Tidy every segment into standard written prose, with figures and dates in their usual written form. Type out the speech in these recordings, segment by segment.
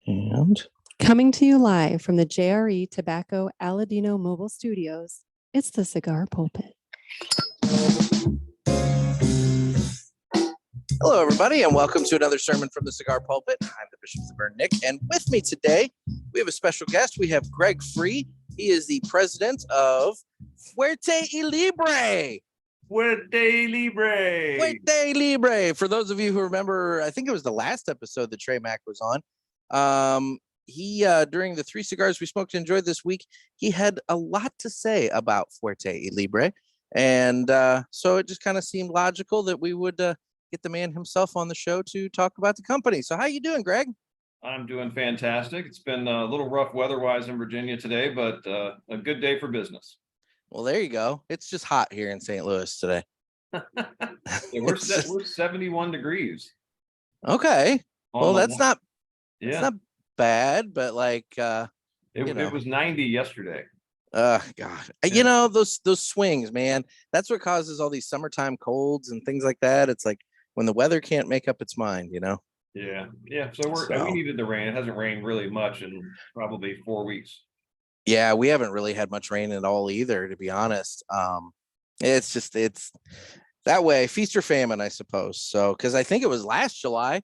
And coming to you live from the JRE Tobacco Aladino Mobile Studios, it's the Cigar Pulpit. hello, everybody, and welcome to another sermon from the Cigar Pulpit. I'm the Bishop of the Burn, Nick, and with me today, we have a special guest. We have Greg Free. He is the president of Fuerte Y Libre. Fuerte Libre. Fuerte Libre. For those of you who remember, I think it was the last episode that Trey Mack was on. He during the 3 cigars we smoked and enjoyed this week, he had a lot to say about Fuerte Y Libre, and so it just kind of seemed logical that we would get the man himself on the show to talk about the company. So how you doing, Greg? I'm doing fantastic. It's been a little rough weather-wise in Virginia today, but a good day for business. Well, there you go. It's just hot here in St. Louis today. Yeah, we're 71 degrees. Okay. Well, that's not bad, but like it was 90 yesterday. God. Yeah. You know, those swings, man. That's what causes all these summertime colds and things like that. It's like when the weather can't make up its mind, you know. Yeah. So we needed the rain. It hasn't rained really much in probably 4 weeks. Yeah, we haven't really had much rain at all either, to be honest. It's that way, feast or famine, I suppose. So, because I think it was last July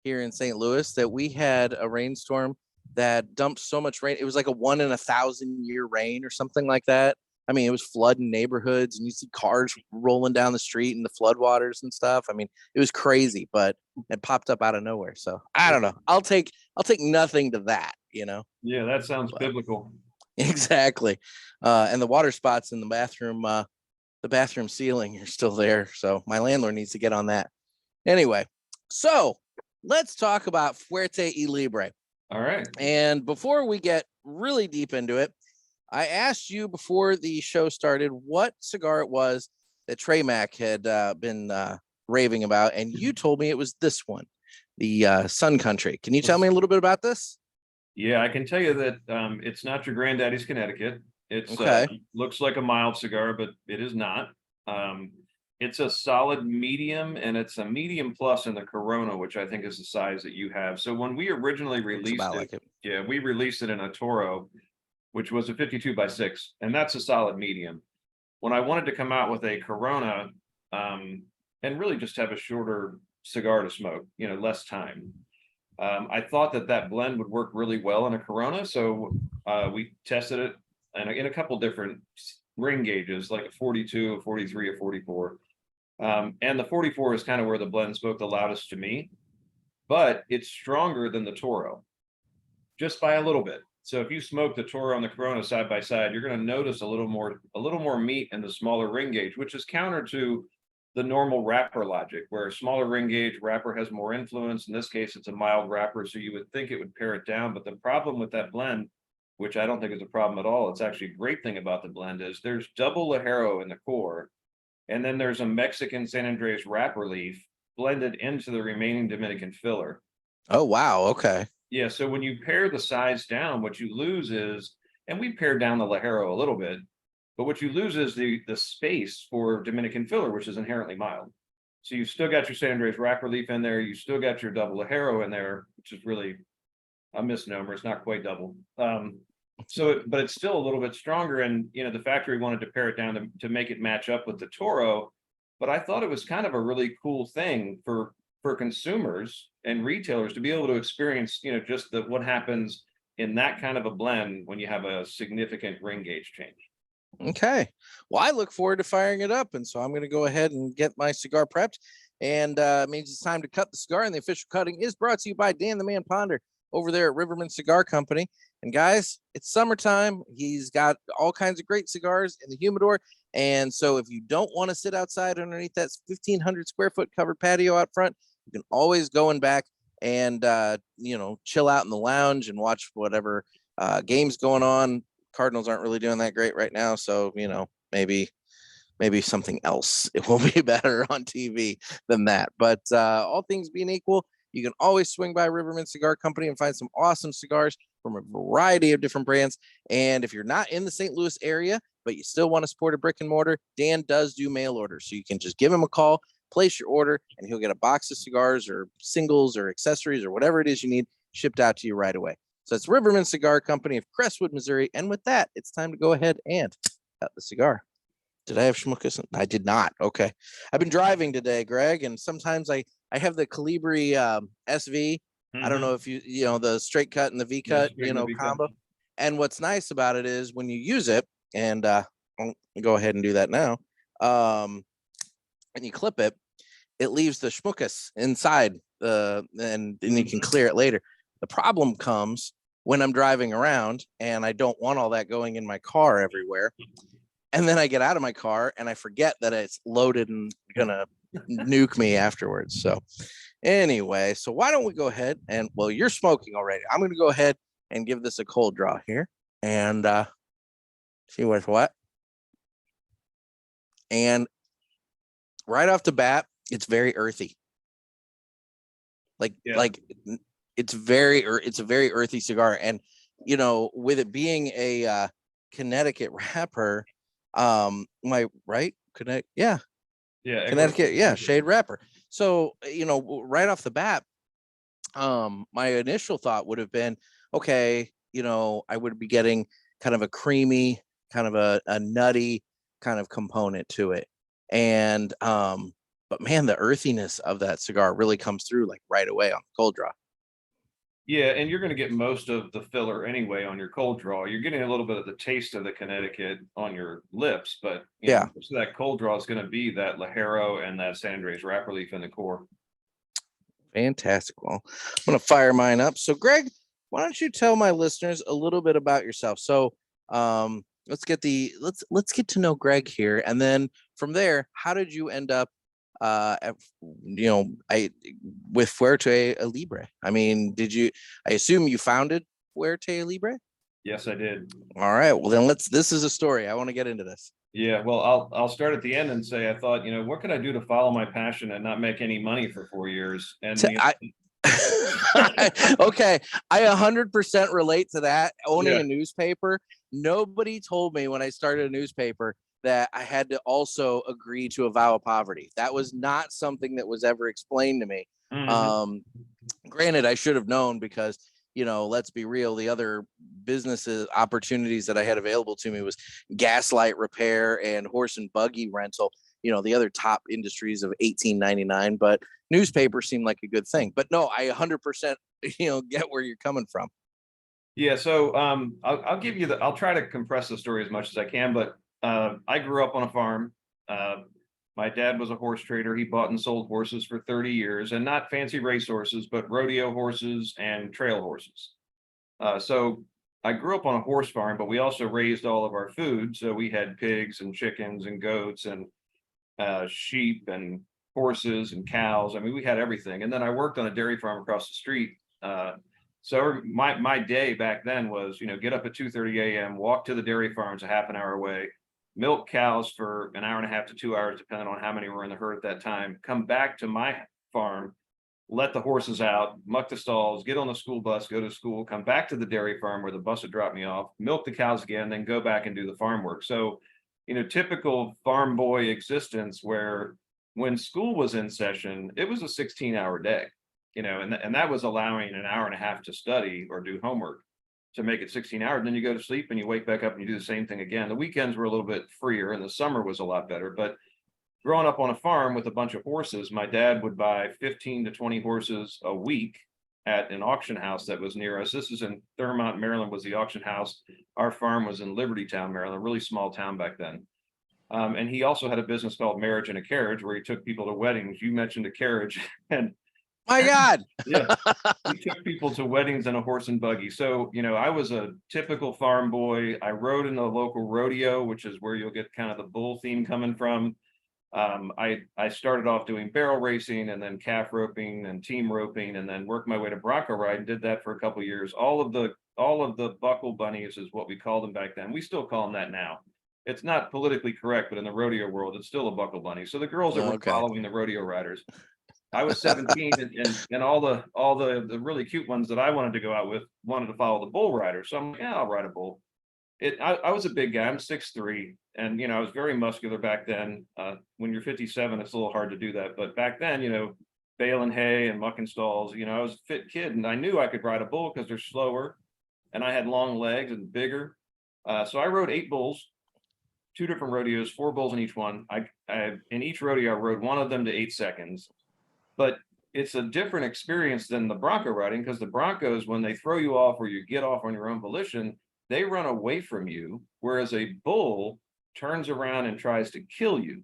here in St. Louis that we had a rainstorm that dumped so much rain. It was like a 1 in 1,000-year rain or something like that. I mean, it was flooding neighborhoods, and you see cars rolling down the street in the floodwaters and stuff. I mean, it was crazy, but it popped up out of nowhere. So I don't know. I'll take nothing to that, you know. Yeah, that sounds biblical. Exactly. And the water spots in the bathroom ceiling are still there. So my landlord needs to get on that. Anyway, so let's talk about Fuerte Y Libre. All right. And before we get really deep into it, I asked you before the show started what cigar it was that Trey Mack had been raving about. And you told me it was this one, the Sun Country. Can you tell me a little bit about this? Yeah, I can tell you that it's not your granddaddy's Connecticut. It's okay. Looks like a mild cigar, but it is not. It's a solid medium, and it's a medium plus in the Corona, which I think is the size that you have. So when we originally released it, we released it in a Toro, which was a 52 by 6, and that's a solid medium. When I wanted to come out with a Corona, and really just have a shorter cigar to smoke, less time. I thought that blend would work really well in a Corona, so we tested it in a couple different ring gauges, like a 42, a 43, a 44. And the 44 is kind of where the blend spoke the loudest to me, but it's stronger than the Toro, just by a little bit. So if you smoke the Toro and the Corona side by side, you're going to notice a little more meat in the smaller ring gauge, which is counter to the normal wrapper logic, where a smaller ring gauge wrapper has more influence. In this case, it's a mild wrapper, so you would think it would pare it down. But the problem with that blend, which I don't think is a problem at all, it's actually a great thing about the blend, is there's double Ligero in the core, and then there's a Mexican San Andres wrapper leaf blended into the remaining Dominican filler. Oh, wow. Okay. Yeah, so when you pare the size down, what you lose is, and we pared down the Ligero a little bit, but what you lose is the space for Dominican filler, which is inherently mild. So you've still got your San Andres wrapper leaf in there. You still got your double Ligero in there, which is really a misnomer. It's not quite double. But it's still a little bit stronger. And, the factory wanted to pare it down to make it match up with the Toro. But I thought it was kind of a really cool thing for consumers and retailers to be able to experience, just what happens in that kind of a blend when you have a significant ring gauge change. Okay. Well, I look forward to firing it up. And so I'm going to go ahead and get my cigar prepped. And it means it's time to cut the cigar. And the official cutting is brought to you by Dan the Man Ponder over there at Riverman Cigar Company. And guys, it's summertime. He's got all kinds of great cigars in the humidor. And so if you don't want to sit outside underneath that 1,500 square foot covered patio out front, you can always go in back and, chill out in the lounge and watch whatever games going on. Cardinals aren't really doing that great right now. So, maybe something else. It will be better on TV than that. But all things being equal, you can always swing by Riverman Cigar Company and find some awesome cigars from a variety of different brands. And if you're not in the St. Louis area, but you still want to support a brick and mortar, Dan does do mail orders. So you can just give him a call, place your order, and he'll get a box of cigars or singles or accessories or whatever it is you need shipped out to you right away. So it's Riverman Cigar Company of Crestwood, Missouri. And with that, it's time to go ahead and cut the cigar. Did I have schmuckus? I did not. Okay. I've been driving today, Greg, and sometimes I have the Calibri SV. I don't know if you know, the straight cut and the V cut, combo. And what's nice about it is when you use it, and I'll go ahead and do that now, and you clip it, it leaves the schmuckus inside, and you can clear it later. The problem comes when I'm driving around and I don't want all that going in my car everywhere. And then I get out of my car and I forget that it's loaded and gonna nuke me afterwards. So anyway, so why don't we go ahead and, well, you're smoking already. I'm going to go ahead and give this a cold draw here and see what's what. And right off the bat, it's very earthy. It's a very earthy cigar. And, with it being a Connecticut wrapper, Connecticut, shade wrapper. So, right off the bat, my initial thought would have been, okay, I would be getting kind of a creamy, kind of a nutty kind of component to it. And, but man, the earthiness of that cigar really comes through like right away on the cold draw. Yeah, and you're going to get most of the filler anyway on your cold draw. You're getting a little bit of the taste of the Connecticut on your lips, but most of that cold draw is going to be that Ligero and that San Andres wrapper leaf in the core. Fantastic. Well, I'm going to fire mine up. So, Greg, why don't you tell my listeners a little bit about yourself? So, let's get to know Greg here, and then from there, how did you end up with Fuerte Y Libre? I mean, I assume you founded Fuerte Y Libre? Yes, I did. All right. Well, then this is a story. I want to get into this. Yeah, well, I'll start at the end and say, I thought, what can I do to follow my passion and not make any money for 4 years? And okay, I 100% relate to that. Owning a newspaper, nobody told me when I started a newspaper that I had to also agree to a vow of poverty. That was not something that was ever explained to me. Granted, I should have known because, let's be real, the other businesses opportunities that I had available to me was gaslight repair and horse and buggy rental, the other top industries of $18.99, but newspaper seemed like a good thing. But no, I 100%, get where you're coming from. Yeah. So I'll give you I'll try to compress the story as much as I can, but I grew up on a farm. My dad was a horse trader. He bought and sold horses for 30 years, and not fancy race horses, but rodeo horses and trail horses. So I grew up on a horse farm, but we also raised all of our food. So we had pigs and chickens and goats and sheep and horses and cows. I mean, we had everything. And then I worked on a dairy farm across the street. So my day back then was, get up at 2:30 a.m., walk to the dairy farms a half an hour away, milk cows for an hour and a half to 2 hours, depending on how many were in the herd at that time, come back to my farm, let the horses out, muck the stalls, get on the school bus, go to school, come back to the dairy farm where the bus would drop me off, milk the cows again, then go back and do the farm work. So, typical farm boy existence where when school was in session, it was a 16-hour day, and that was allowing an hour and a half to study or do homework to make it 16 hours. And then you go to sleep and you wake back up and you do the same thing again. The weekends were a little bit freer and the summer was a lot better. But growing up on a farm with a bunch of horses, my dad would buy 15 to 20 horses a week at an auction house that was near us. This is in Thurmont, Maryland, was the auction house. Our farm was in Libertytown, Maryland, a really small town back then. And he also had a business called Marriage and a Carriage, where he took people to weddings. You mentioned a carriage, and my God, yeah, he took people to weddings in a horse and buggy. So, I was a typical farm boy. I rode in the local rodeo, which is where you'll get kind of the bull theme coming from. I started off doing barrel racing and then calf roping and team roping, and then worked my way to bronco ride and did that for a couple of years. All of the buckle bunnies is what we called them back then. We still call them that now. It's not politically correct, but in the rodeo world, it's still a buckle bunny. So the girls that were following the rodeo riders. I was 17 and all the really cute ones that I wanted to go out with wanted to follow the bull riders. So I'm like, yeah, I'll ride a bull. I was a big guy. I'm 6'3", and I was very muscular back then. When you're 57, it's a little hard to do that. But back then, baling hay and mucking stalls, I was a fit kid, and I knew I could ride a bull because they're slower, and I had long legs and bigger. So I rode 8 bulls, 2 different rodeos, 4 bulls in each one. In each rodeo, I rode one of them to 8 seconds. But it's a different experience than the bronco riding, because the Broncos, when they throw you off or you get off on your own volition, they run away from you, whereas a bull turns around and tries to kill you.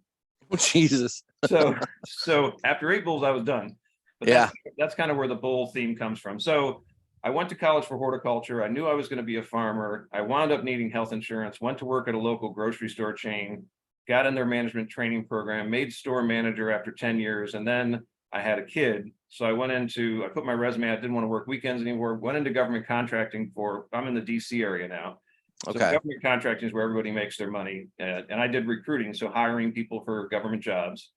Oh, Jesus. So after 8 bulls, I was done. But that's kind of where the bull theme comes from. So I went to college for horticulture. I knew I was going to be a farmer. I wound up needing health insurance, went to work at a local grocery store chain, got in their management training program, made store manager after 10 years. And then I had a kid. So I put my resume, I didn't want to work weekends anymore, went into government contracting I'm in the DC area now. So government contracting is where everybody makes their money. And I did recruiting, so hiring people for government jobs.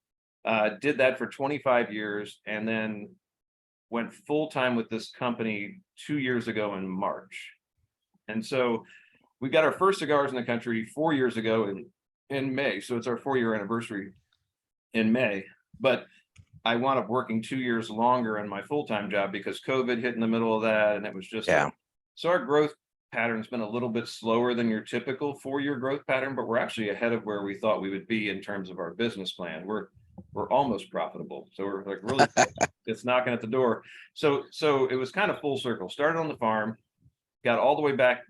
Did that for 25 years, and then went full-time with this company 2 years ago in March. And so we got our first cigars in the country 4 years ago in May. So it's our 4-year anniversary in May. But I wound up working 2 years longer in my full-time job because COVID hit in the middle of that. And it was just, so our growth pattern's been a little bit slower than your typical 4-year growth pattern, but we're actually ahead of where we thought we would be in terms of our business plan. We're almost profitable. So we're like really, it's knocking at the door. So it was kind of full circle. Started on the farm, got all the way back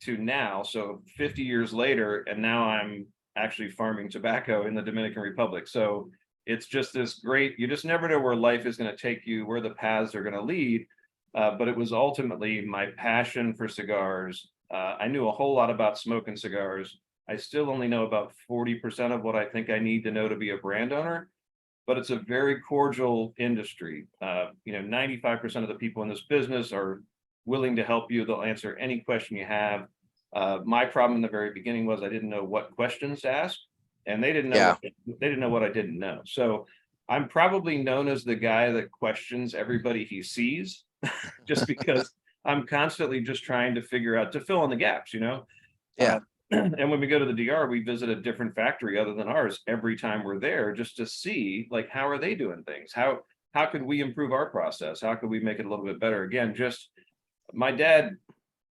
to now. So 50 years later, and now I'm actually farming tobacco in the Dominican Republic. So it's just this great, you just never know where life is going to take you, where the paths are going to lead. But it was ultimately my passion for cigars. I knew a whole lot about smoking cigars. I still only know about 40% of what I think I need to know to be a brand owner, but it's a very cordial industry. 95% of the people in this business are willing to help you. They'll answer any question you have. My problem in the very beginning was I didn't know what questions to ask, and they didn't know what I didn't know. So I'm probably known as the guy that questions everybody he sees, just because I'm constantly just trying to figure out, to fill in the gaps, and when we go to the DR, we visit a different factory other than ours every time we're there, just to see, like, how are they doing things? How could we improve our process? How could we make it a little bit better? Again, just my dad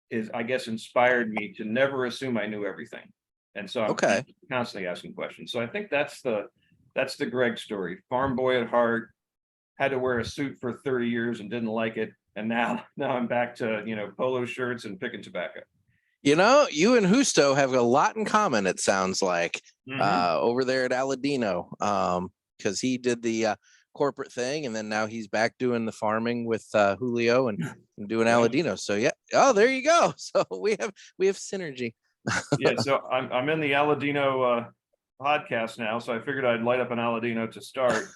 is, I guess, inspired me to never assume I knew everything. And so I'm constantly asking questions. So I think that's the Greg story. Farm boy at heart, had to wear a suit for 30 years and didn't like it. And now I'm back to, polo shirts and picking tobacco. You and Justo have a lot in common, it sounds like, over there at Aladino, because he did the corporate thing, and then now he's back doing the farming with Julio and doing Aladino. So there you go. So we have synergy. So I'm in the Aladino podcast now, so I figured I'd light up an Aladino to start.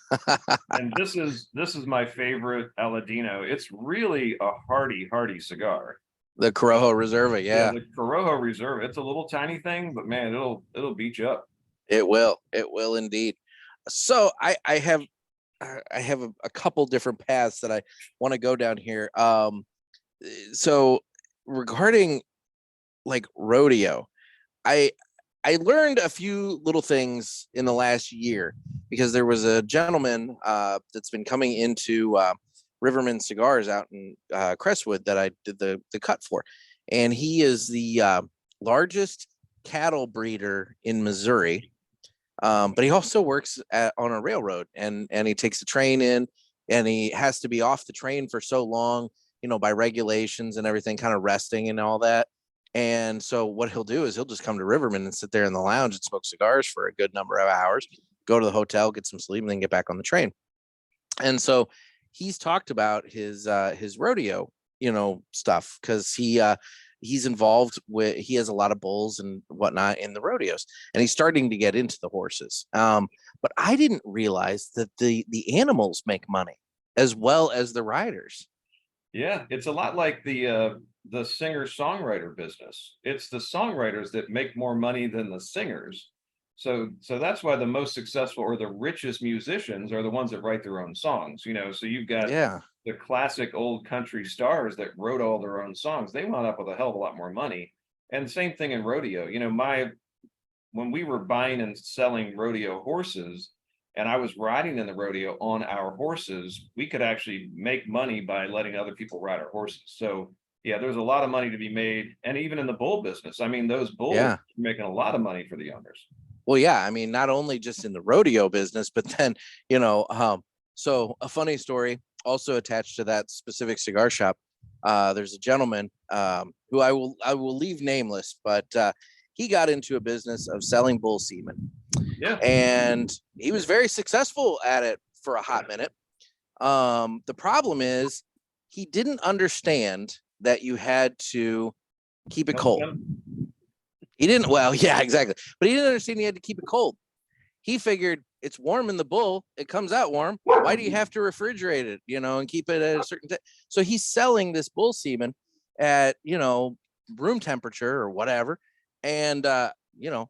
And this is my favorite Aladino. It's really a hearty cigar. The Corojo Reserva, the Corojo Reserva. It's a little tiny thing, but man, it'll beat you up. It will indeed. So I have a couple different paths that I want to go down here. So regarding like rodeo, I learned a few little things in the last year, because there was a gentleman that's been coming into Riverman Cigars out in Crestwood that I did the cut for, and he is the largest cattle breeder in Missouri, but he also works on a railroad, and he takes the train in, and he has to be off the train for so long, by regulations and everything, kind of resting and all that. And so what he'll do is he'll just come to Riverman and sit there in the lounge and smoke cigars for a good number of hours, go to the hotel, get some sleep, and then get back on the train. And so he's talked about his rodeo, stuff, because he's involved with, he has a lot of bulls and whatnot in the rodeos, and he's starting to get into the horses. But I didn't realize that the animals make money as well as the riders. Yeah, it's a lot like the singer-songwriter business. It's the songwriters that make more money than the singers. So that's why the most successful or the richest musicians are the ones that write their own songs. So you've got the classic old country stars that wrote all their own songs. They wound up with a hell of a lot more money. And same thing in rodeo. You know, when we were buying and selling rodeo horses, and I was riding in the rodeo on our horses, we could actually make money by letting other people ride our horses. So yeah, there's a lot of money to be made. And even in the bull business, I mean, those bulls Yeah. are making a lot of money for the owners. Well, yeah, I mean, not only just in the rodeo business, but then, so a funny story also attached to that specific cigar shop. There's a gentleman who I will leave nameless, but he got into a business of selling bull semen. Yeah. And he was very successful at it for a hot minute. The problem is he didn't understand that you had to keep it cold. He didn't. Well, yeah, exactly. But he didn't understand he had to keep it cold. He figured it's warm in the bull. It comes out warm. Why do you have to refrigerate it, and keep it at a certain So he's selling this bull semen at, room temperature or whatever. And,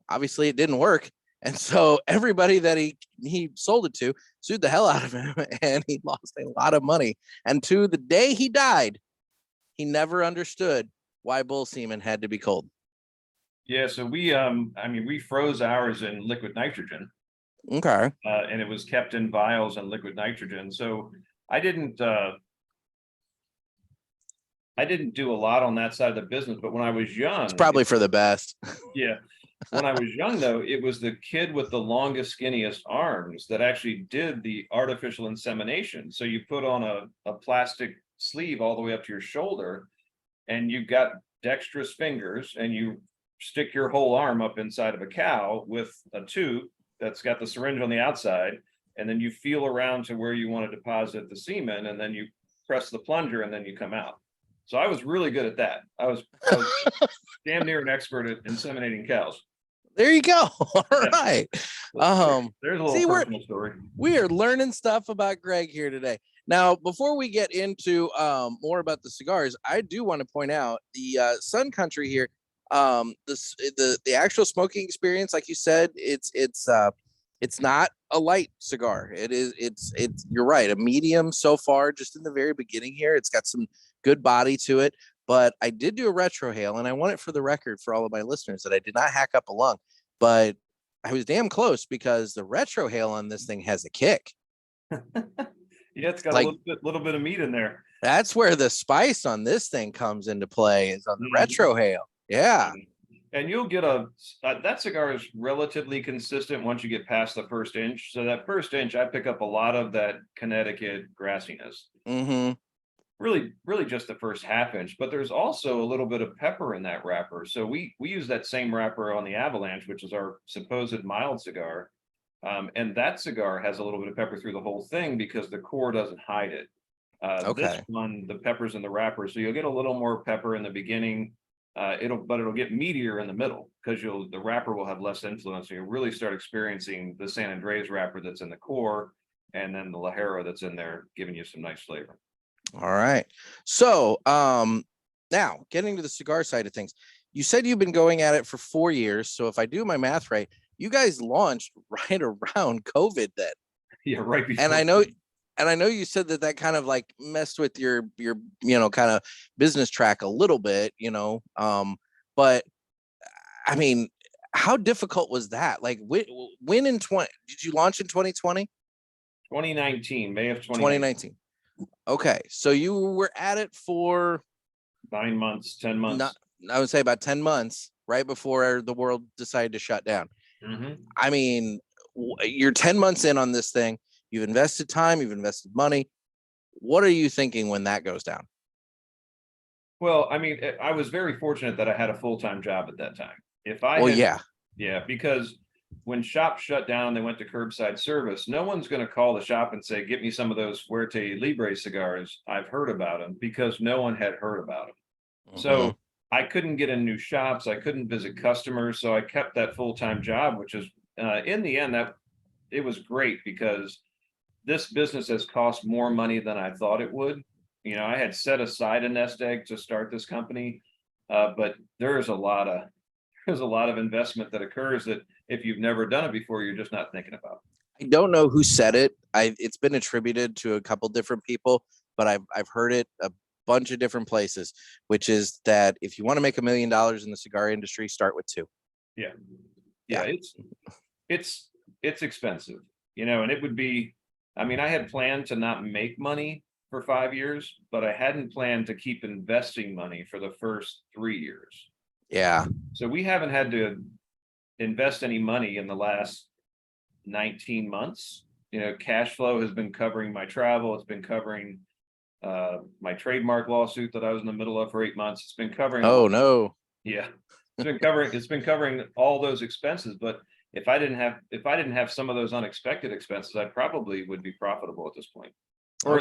obviously it didn't work. And so everybody that he sold it to sued the hell out of him, and he lost a lot of money. And to the day he died, he never understood why bull semen had to be cold. Yeah, so we froze ours in liquid nitrogen. Okay. And it was kept in vials and liquid nitrogen. So I didn't do a lot on that side of the business, but when I was young, it's probably for the best. Yeah. When I was young, though, it was the kid with the longest, skinniest arms that actually did the artificial insemination. So you put on a plastic sleeve all the way up to your shoulder, and you've got dexterous fingers, and you stick your whole arm up inside of a cow with a tube that's got the syringe on the outside, and then you feel around to where you want to deposit the semen, and then you press the plunger, and then you come out. So I was really good at that. I was damn near an expert at inseminating cows. There you go. All right. There's a little personal story. We are learning stuff about Greg here today. Now, before we get into more about the cigars, I do want to point out the Sun Country here. The actual smoking experience, like you said, it's not a light cigar. It's you're right, a medium so far, just in the very beginning here. It's got some good body to it, but I did do a retrohale, and I want it for the record for all of my listeners that I did not hack up a lung, but I was damn close, because the retrohale on this thing has a kick. Yeah, it's got a little bit of meat in there. That's where the spice on this thing comes into play, is on the retrohale. Yeah. And you'll get that cigar is relatively consistent once you get past the first inch. So that first inch, I pick up a lot of that Connecticut grassiness. Mm-hmm. Really just the first half inch, but there's also a little bit of pepper in that wrapper. So we use that same wrapper on the Avalanche, which is our supposed mild cigar. And that cigar has a little bit of pepper through the whole thing because the core doesn't hide it. Okay. This one, the pepper's in the wrapper. So you'll get a little more pepper in the beginning. It'll get meatier in the middle, because the wrapper will have less influence. So you'll really start experiencing the San Andres wrapper that's in the core, and then the Ligero that's in there, giving you some nice flavor. All right. So now getting to the cigar side of things, you said you've been going at it for 4 years. So if I do my math right, you guys launched right around COVID then. Yeah, right before. And I know you said that kind of like messed with your kind of business track a little bit, but I mean, how difficult was that? Like when did you launch in 2020? 2019, May of 2019. Okay. So you were at it for 9 months, 10 months. I would say about 10 months, right before the world decided to shut down. Mm-hmm. I mean, you're 10 months in on this thing. You've invested time, you've invested money. What are you thinking when that goes down? Well, I mean, I was very fortunate that I had a full-time job at that time. Yeah, because when shops shut down, they went to curbside service. No one's going to call the shop and say, "Get me some of those Fuerte Y Libre cigars. I've heard about them," because no one had heard about them. Mm-hmm. So I couldn't get in new shops. I couldn't visit customers. So I kept that full-time job, which is in the end, that it was great, because this business has cost more money than I thought it would. I had set aside a nest egg to start this company, but there's a lot of investment that occurs that if you've never done it before, you're just not thinking about. I don't know who said it. It's been attributed to a couple different people, but I've heard it bunch of different places, which is that if you want to make $1 million in the cigar industry, start with 2. Yeah. It's expensive, and it would be, I mean, I had planned to not make money for 5 years, but I hadn't planned to keep investing money for the first 3 years. Yeah. So we haven't had to invest any money in the last 19 months. Cash flow has been covering my travel. It's been covering my trademark lawsuit that I was in the middle of for 8 months. It's been covering. Oh no. Yeah. It's been covering all those expenses. But if I didn't have some of those unexpected expenses, I probably would be profitable at this point. Or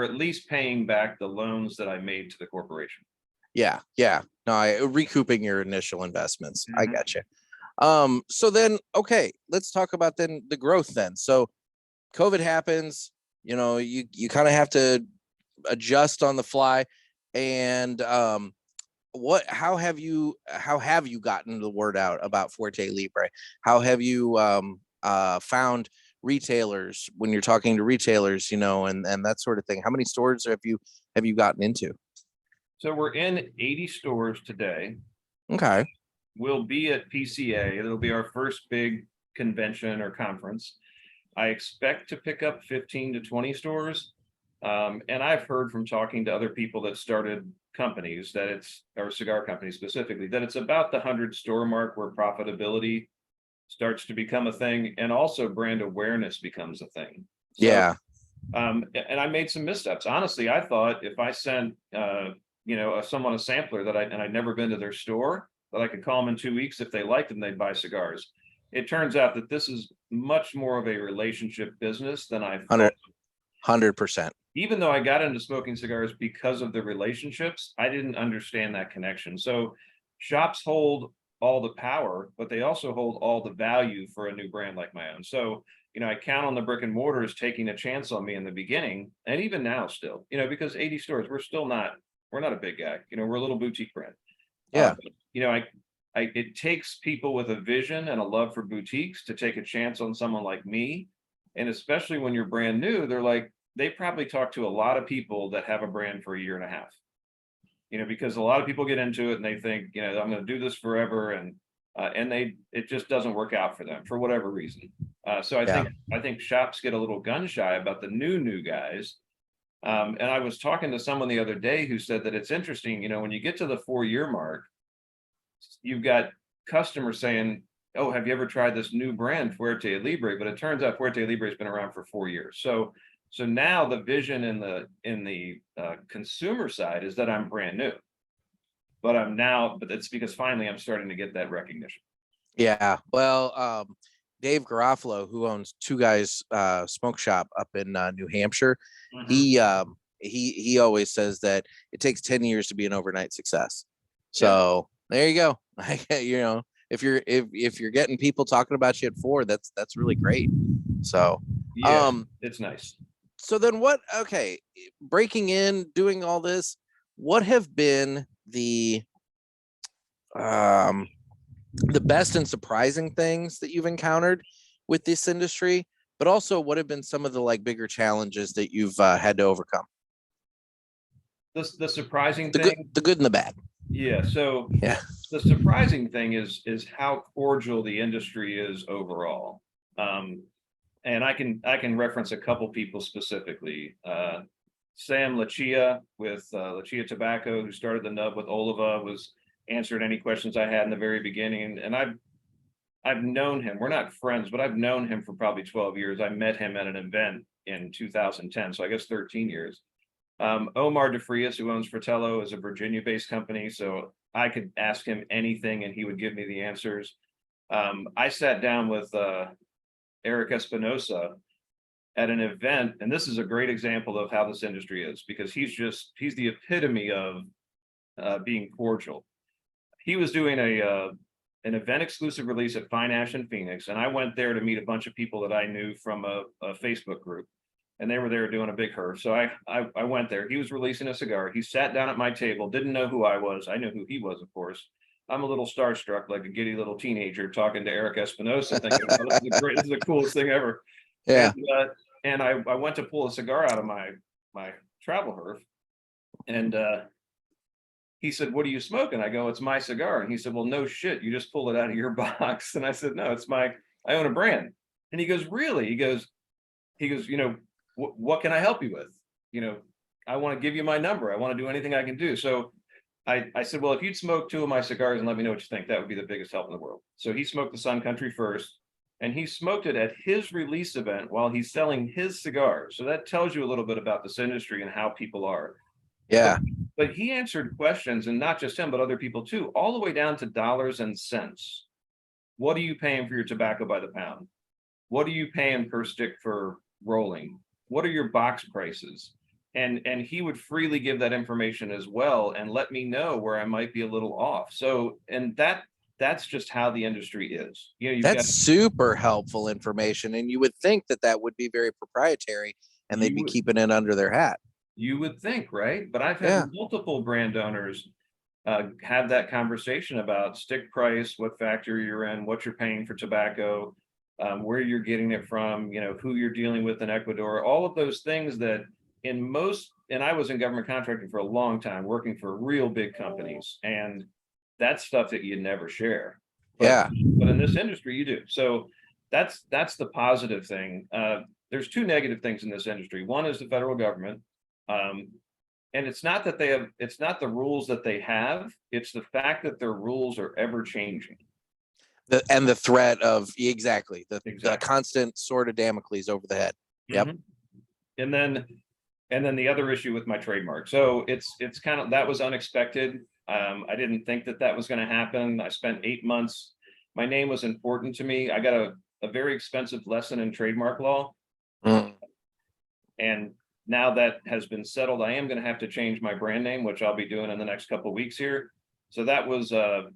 at least paying back the loans that I made to the corporation. Yeah. No, recouping your initial investments. I got you. So then, okay, let's talk about then the growth then. So COVID happens, you kind of have to adjust on the fly. And how have you gotten the word out about Fuerte Libre? How have you found retailers when you're talking to retailers, and that sort of thing? How many stores have you gotten into? So we're in 80 stores today. Okay. We'll be at PCA. It'll be our first big convention or conference. I expect to pick up 15 to 20 stores. And I've heard from talking to other people that started companies or cigar companies specifically, that it's about the 100 store mark where profitability starts to become a thing, and also brand awareness becomes a thing. So, yeah. And I made some missteps. Honestly, I thought if I sent, someone a sampler I'd never been to their store, that I could call them in 2 weeks. If they liked them, they'd buy cigars. It turns out that this is much more of a relationship business than I thought. 100%. Even though I got into smoking cigars because of the relationships, I didn't understand that connection. So shops hold all the power, but they also hold all the value for a new brand like my own. So, I count on the brick and mortars taking a chance on me in the beginning, and even now still, because 80 stores, we're not a big guy, we're a little boutique brand. Yeah. It takes people with a vision and a love for boutiques to take a chance on someone like me. And especially when you're brand new, they probably talk to a lot of people that have a brand for a year and a half, because a lot of people get into it and they think, I'm going to do this forever. And it just doesn't work out for them for whatever reason. So I think shops get a little gun shy about the new guys. And I was talking to someone the other day who said that it's interesting, when you get to the 4-year mark, you've got customers saying, oh, have you ever tried this new brand, Fuerte Libre? But it turns out Fuerte Libre has been around for 4 years. So now the vision in the consumer side is that I'm brand new, but it's because finally I'm starting to get that recognition. Yeah. Well, Dave Garofalo, who owns Two Guys Smoke Shop up in New Hampshire, he always says that it takes 10 years to be an overnight success. So there you go. If you're getting people talking about you at 4, that's really great. So it's nice. So then breaking in, doing all this, what have been the best and surprising things that you've encountered with this industry, but also what have been some of the bigger challenges that you've had to overcome? The surprising thing, the good and the bad. Yeah. So the surprising thing is how cordial the industry is overall. And I can reference a couple people specifically. Sam Lucia with Lucia Tobacco, who started the nub with Oliva, was answered any questions I had in the very beginning. And I've known him. We're not friends, but I've known him for probably 12 years. I met him at an event in 2010, so I guess 13 years. Omar DeFrias, who owns Fratello, is a Virginia-based company, so I could ask him anything and he would give me the answers. I sat down with Eric Espinosa at an event, and this is a great example of how this industry is, because he's the epitome of being cordial. He was doing an event exclusive release at Fine Ash in Phoenix, and I went there to meet a bunch of people that I knew from a Facebook group, and they were there doing a big herb. So I went there. He was releasing a cigar. He sat down at my table, didn't know who I was. I knew who he was, of course. I'm a little starstruck, like a giddy little teenager talking to Eric Espinosa, thinking, oh, this is the coolest thing ever. Yeah. And I went to pull a cigar out of my travel herb, And he said, "What are you smoking?" I go, "It's my cigar." And he said, "Well, no shit, you just pulled it out of your box." And I said, "No, I own a brand." And he goes, "Really?" He goes, "You know, what can I help you with? You know, I want to give you my number. I want to do anything I can do." So I said, "Well, if you'd smoke 2 of my cigars and let me know what you think, that would be the biggest help in the world." So he smoked the Sun Country first, and he smoked it at his release event while he's selling his cigars. So that tells you a little bit about this industry and how people are. Yeah. But he answered questions, and not just him, but other people too, all the way down to dollars and cents. What are you paying for your tobacco by the pound? What are you paying per stick for rolling? What are your box prices? And he would freely give that information as well and let me know where I might be a little off. So, and that's just how the industry is. You know, That's super helpful information. And you would think that that would be very proprietary and they'd be keeping it under their hat. You would think, right? But I've had multiple brand owners have that conversation about stick price, what factory you're in, what you're paying for tobacco, where you're getting it from, you know, who you're dealing with in Ecuador, all of those things that and I was in government contracting for a long time, working for real big companies, and that's stuff that you never share. But in this industry, you do. So that's the positive thing. There's 2 negative things in this industry. One is the federal government. And it's not that it's not the rules that they have, it's the fact that their rules are ever changing. And the threat of the constant sword of Damocles over the head. Yep. And then the other issue with my trademark. So it's kind of, that was unexpected. I didn't think that was going to happen. I spent 8 months. My name was important to me. I got a very expensive lesson in trademark law. And now that has been settled, I am going to have to change my brand name, which I'll be doing in the next couple of weeks here. So that was a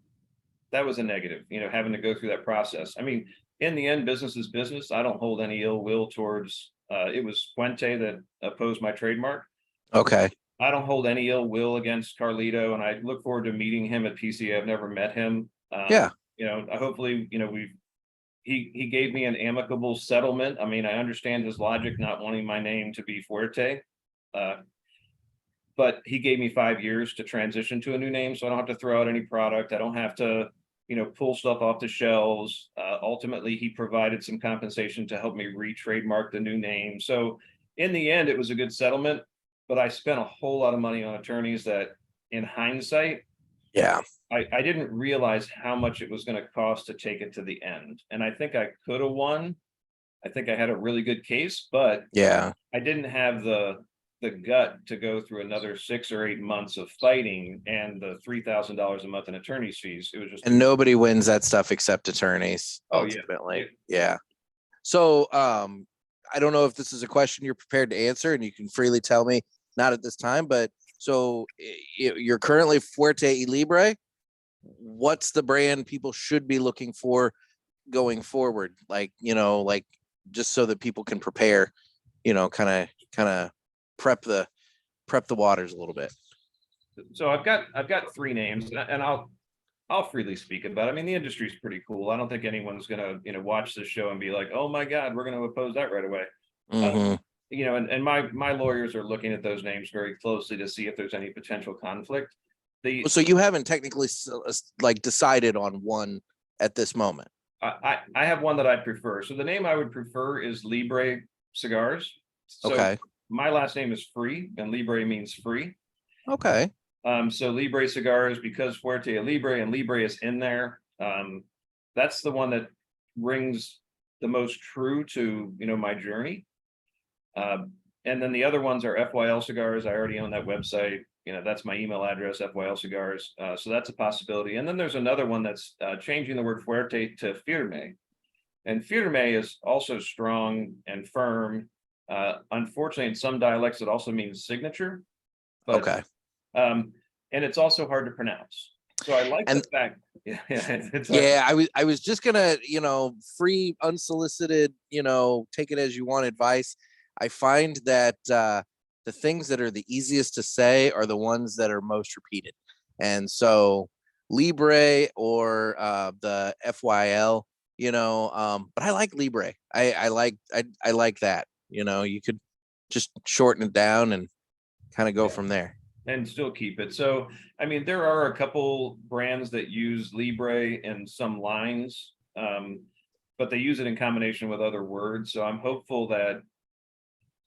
negative, you know, having to go through that process. I mean, in the end, business is business. I don't hold any ill will towards, it was Fuente that opposed my trademark. Okay. I don't hold any ill will against Carlito, and I look forward to meeting him at PCA. I've never met him. You know, hopefully, you know, he gave me an amicable settlement. I mean, I understand his logic, not wanting my name to be Fuerte. But he gave me 5 years to transition to a new name, so I don't have to throw out any product. I don't have to, you know, pull stuff off the shelves. Ultimately, he provided some compensation to help me re-trademark the new name. So in the end, it was a good settlement, but I spent a whole lot of money on attorneys that, in hindsight, I didn't realize how much it was going to cost to take it to the end. And I think I could have won. I think I had a really good case, but I didn't have the gut to go through another 6 or 8 months of fighting and the $3,000 a month in attorney's fees. It was just, and nobody wins that stuff except attorneys. Ultimately. So I don't know if this is a question you're prepared to answer, and you can freely tell me not at this time, but so you're currently Fuerte Y Libre. What's the brand people should be looking for going forward? Like, you know, like just so that people can prepare, you know, kind of prep the waters a little bit. So I've got 3 names, and I'll freely speak about it. I mean, the industry's pretty cool. I don't think anyone's gonna, you know, watch this show and be like, "Oh my God, we're gonna oppose that right away." You know, and my lawyers are looking at those names very closely to see if there's any potential conflict. So you haven't technically like decided on one at this moment. I have one that I prefer. So the name I would prefer is Libre Cigars. So my last name is Free, and Libre means free. Okay. So Libre Cigars, because Fuerte Y Libre and Libre is in there. That's the one that rings the most true to, you know, my journey. And then the other ones are FYL Cigars. I already own that website. You know, that's my email address, FYL Cigars. So that's a possibility. And then there's another one that's changing the word Fuerte to Firme. And Firme is also strong and firm. Unfortunately, in some dialects, it also means signature. But, and it's also hard to pronounce. So I like the fact. I was just gonna, you know, free, unsolicited, you know, take it as you want advice. I find that the things that are the easiest to say are the ones that are most repeated. And so Libre or the FYL, you know, but I like Libre. I like that. You know, you could just shorten it down and kind of go from there. and still keep it. So, I mean, there are a couple brands that use Libre in some lines, but they use it in combination with other words. So I'm hopeful that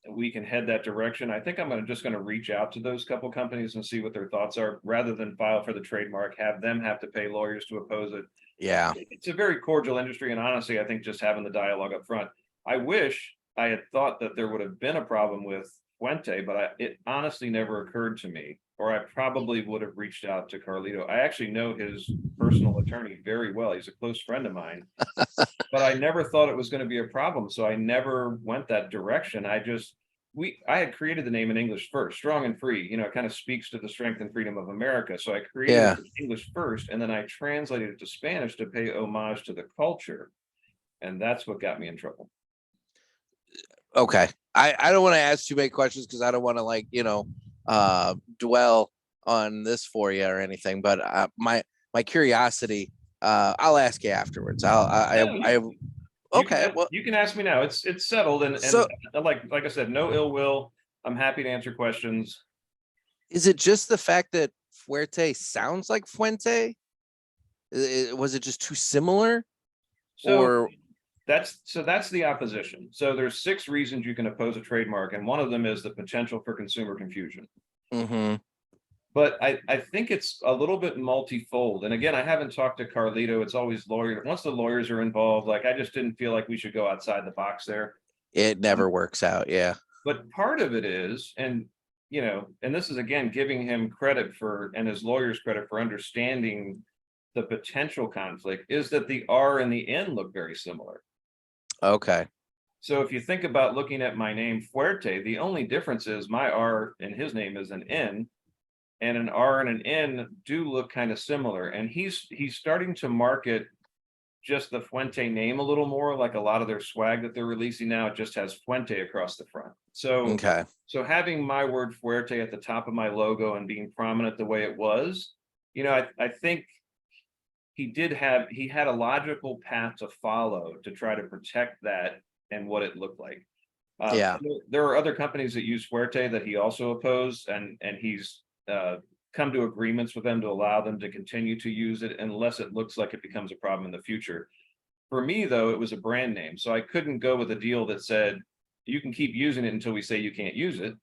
we can head that direction. I think I'm just going to reach out to those couple companies and see what their thoughts are, rather than file for the trademark, have them have to pay lawyers to oppose it. Yeah. It's a very cordial industry, and honestly, I think just having the dialogue up front. I wish I had thought that there would have been a problem with Fuente, but it honestly never occurred to me, or I probably would have reached out to Carlito. I actually know his personal attorney very well. He's a close friend of mine, but I never thought it was going to be a problem. So I never went that direction. I had created the name in English first, Strong and Free. You know, it kind of speaks to the strength and freedom of America. So I created it in English first, and then I translated it to Spanish to pay homage to the culture. And that's what got me in trouble. Okay. I don't want to ask too many questions because I don't want to dwell on this for you or anything, but my curiosity, I'll ask you afterwards. Okay. You can ask me now. It's settled, and like I said, no ill will. I'm happy to answer questions. Is it just the fact that Fuerte sounds like Fuente? Was it just too similar? That's the opposition. So there's 6 reasons you can oppose a trademark, and one of them is the potential for consumer confusion. Mm-hmm. But I think it's a little bit multifold. And again, I haven't talked to Carlito. It's always lawyer. Once the lawyers are involved, like, I just didn't feel like we should go outside the box there. It never works out. Yeah. But part of it is, and this is again giving him credit for, and his lawyers credit for, understanding the potential conflict, is that the R and the N look very similar. Okay. So if you think about looking at my name, Fuerte, the only difference is my R in his name is an N, and an R and an N do look kind of similar. And he's starting to market just the Fuente name a little more. Like a lot of their swag that they're releasing now, it just has Fuente across the front. So, so having my word Fuerte at the top of my logo and being prominent the way it was, I think he had a logical path to follow to try to protect that and what it looked like. There are other companies that use Fuerte that he also opposed, and he's come to agreements with them to allow them to continue to use it unless it looks like it becomes a problem in the future. For me, though, it was a brand name, so I couldn't go with a deal that said you can keep using it until we say you can't use it,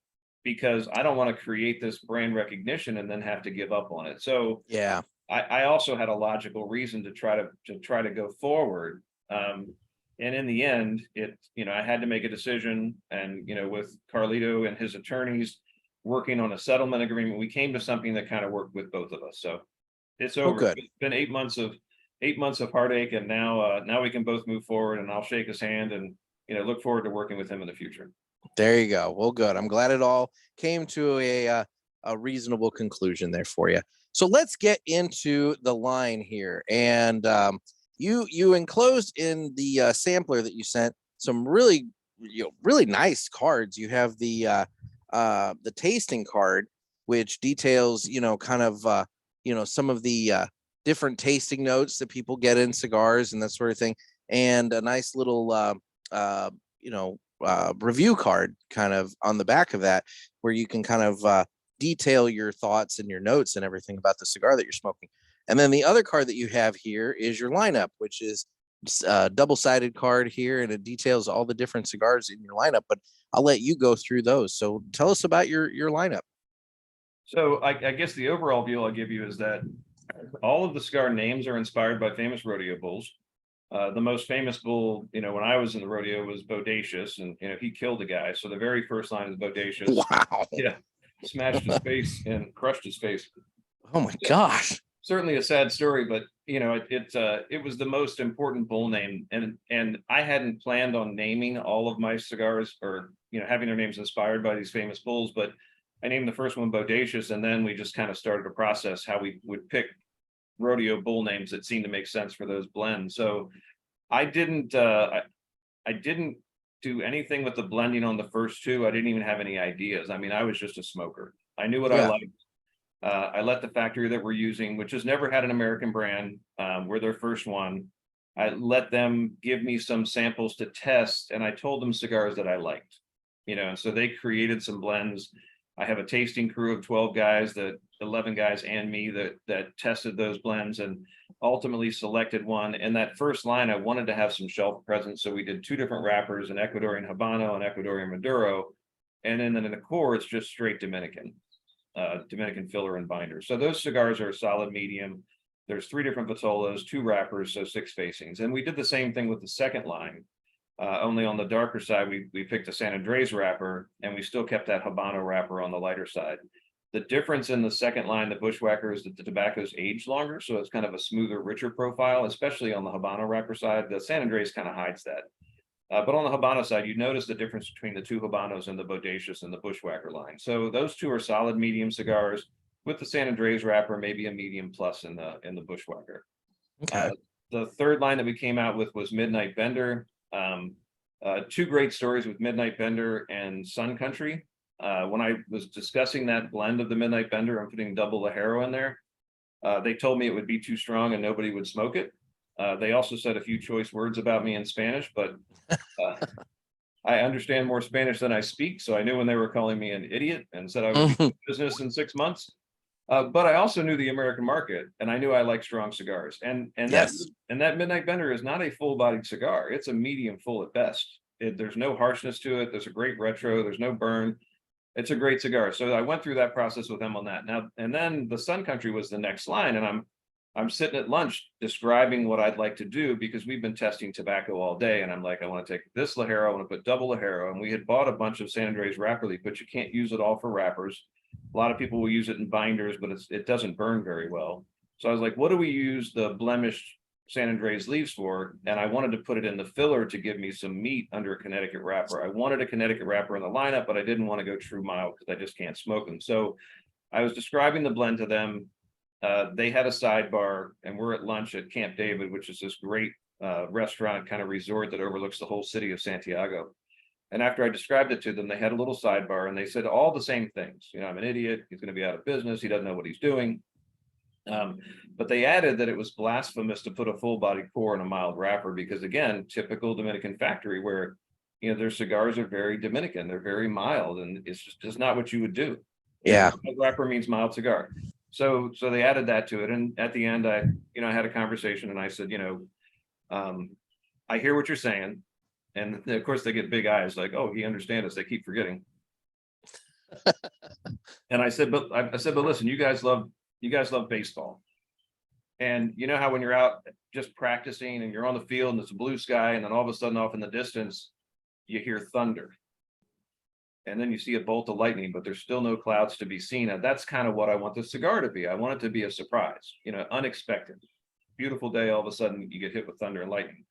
because I don't want to create this brand recognition and then have to give up on it. So yeah, I also had a logical reason to try to go forward. And in the end, I had to make a decision, and with Carlito and his attorneys working on a settlement agreement, we came to something that kind of worked with both of us. So it's over. Good. It's been 8 months of heartache, and now we can both move forward, and I'll shake his hand and look forward to working with him in the future. There you go. Well, good. I'm glad it all came to a reasonable conclusion there for you. So let's get into the line here. And you enclosed in the sampler that you sent some really nice cards. You have the tasting card, which details kind of some of the different tasting notes that people get in cigars and that sort of thing, and a nice little review card kind of on the back of that, where you can kind of detail your thoughts and your notes and everything about the cigar that you're smoking. And then the other card that you have here is your lineup, which is a double-sided card here, and it details all the different cigars in your lineup. But I'll let you go through those. So tell us about your lineup. So I guess the overall view I'll give you is that all of the cigar names are inspired by famous rodeo bulls. The most famous bull, when I was in the rodeo, was Bodacious, and he killed a guy. So the very first line is Bodacious. Wow. Yeah, smashed his face and crushed his face. Oh my gosh. Certainly a sad story, but it was the most important bull name, and I hadn't planned on naming all of my cigars or having their names inspired by these famous bulls, but I named the first one Bodacious, and then we just kind of started a process how we would pick rodeo bull names that seemed to make sense for those blends. So I didn't do anything with the blending on the first two. I didn't even have any ideas. I mean, I was just a smoker. I knew what I liked. I let the factory that we're using, which has never had an American brand, we're their first one. I let them give me some samples to test, and I told them cigars that I liked, and so they created some blends. I have a tasting crew of 12 guys, 11 guys and me that tested those blends and ultimately selected one. And that first line, I wanted to have some shelf presence. So we did 2 different wrappers, an Ecuadorian Habano and Ecuadorian Maduro. And then in the core, it's just straight Dominican filler and binder. So those cigars are a solid medium. There's 3 different vitolas, 2 wrappers, so 6 facings. And we did the same thing with the second line. Only on the darker side, we picked a San Andres wrapper, and we still kept that Habano wrapper on the lighter side. The difference in the second line, the Bushwhacker, is that the tobacco's aged longer, so it's kind of a smoother, richer profile, especially on the Habano wrapper side. The San Andres kind of hides that. But on the Habano side, you notice the difference between the 2 Habanos and the Bodacious and the Bushwhacker line. So those 2 are solid medium cigars, with the San Andres wrapper, maybe a medium plus in the Bushwhacker. Okay. The third line that we came out with was Midnight Bender. 2 great stories with Midnight Bender and Sun Country. When I was discussing that blend of the Midnight Bender, I'm putting double Ligero in there. They told me it would be too strong and nobody would smoke it. They also said a few choice words about me in Spanish, but I understand more Spanish than I speak. So I knew when they were calling me an idiot and said I would be in business in 6 months. But I also knew the American market, and I knew I liked strong cigars. And Yes. that Midnight Bender is not a full-bodied cigar. It's a medium full at best. There's no harshness to it. There's a great retro. There's no burn. It's a great cigar. So I went through that process with them on that. Now, and then the Sun Country was the next line, and I'm sitting at lunch describing what I'd like to do, because we've been testing tobacco all day, and I'm like, I want to take this Ligero, I want to put double Ligero, and we had bought a bunch of San Andres wrapper leaf, but you can't use it all for wrappers. A lot of people will use it in binders, but it doesn't burn very well. So I was like, what do we use the blemished San Andres leaves for? And I wanted to put it in the filler to give me some meat under a Connecticut wrapper. I wanted a Connecticut wrapper in the lineup, but I didn't want to go true mild because I just can't smoke them. So I was describing the blend to them. They had a sidebar, and we're at lunch at Camp David, which is this great restaurant kind of resort that overlooks the whole city of Santiago. And after I described it to them, they had a little sidebar, and they said all the same things. You know, I'm an idiot. He's going to be out of business. He doesn't know what he's doing. But they added that it was blasphemous to put a full body core in a mild wrapper, because, again, typical Dominican factory where, you know, their cigars are very Dominican. They're very mild, and it's just not what you would do. Yeah. Mild wrapper means mild cigar. So they added that to it. And at the end, I had a conversation, and I said, I hear what you're saying. And of course they get big eyes like, oh, he understands us. They keep forgetting. And I said, but listen, you guys love baseball. And you know how when you're out just practicing and you're on the field and it's a blue sky, and then all of a sudden off in the distance, you hear thunder. And then you see a bolt of lightning, but there's still no clouds to be seen. And that's kind of what I want the cigar to be. I want it to be a surprise, unexpected. Beautiful day, all of a sudden you get hit with thunder and lightning.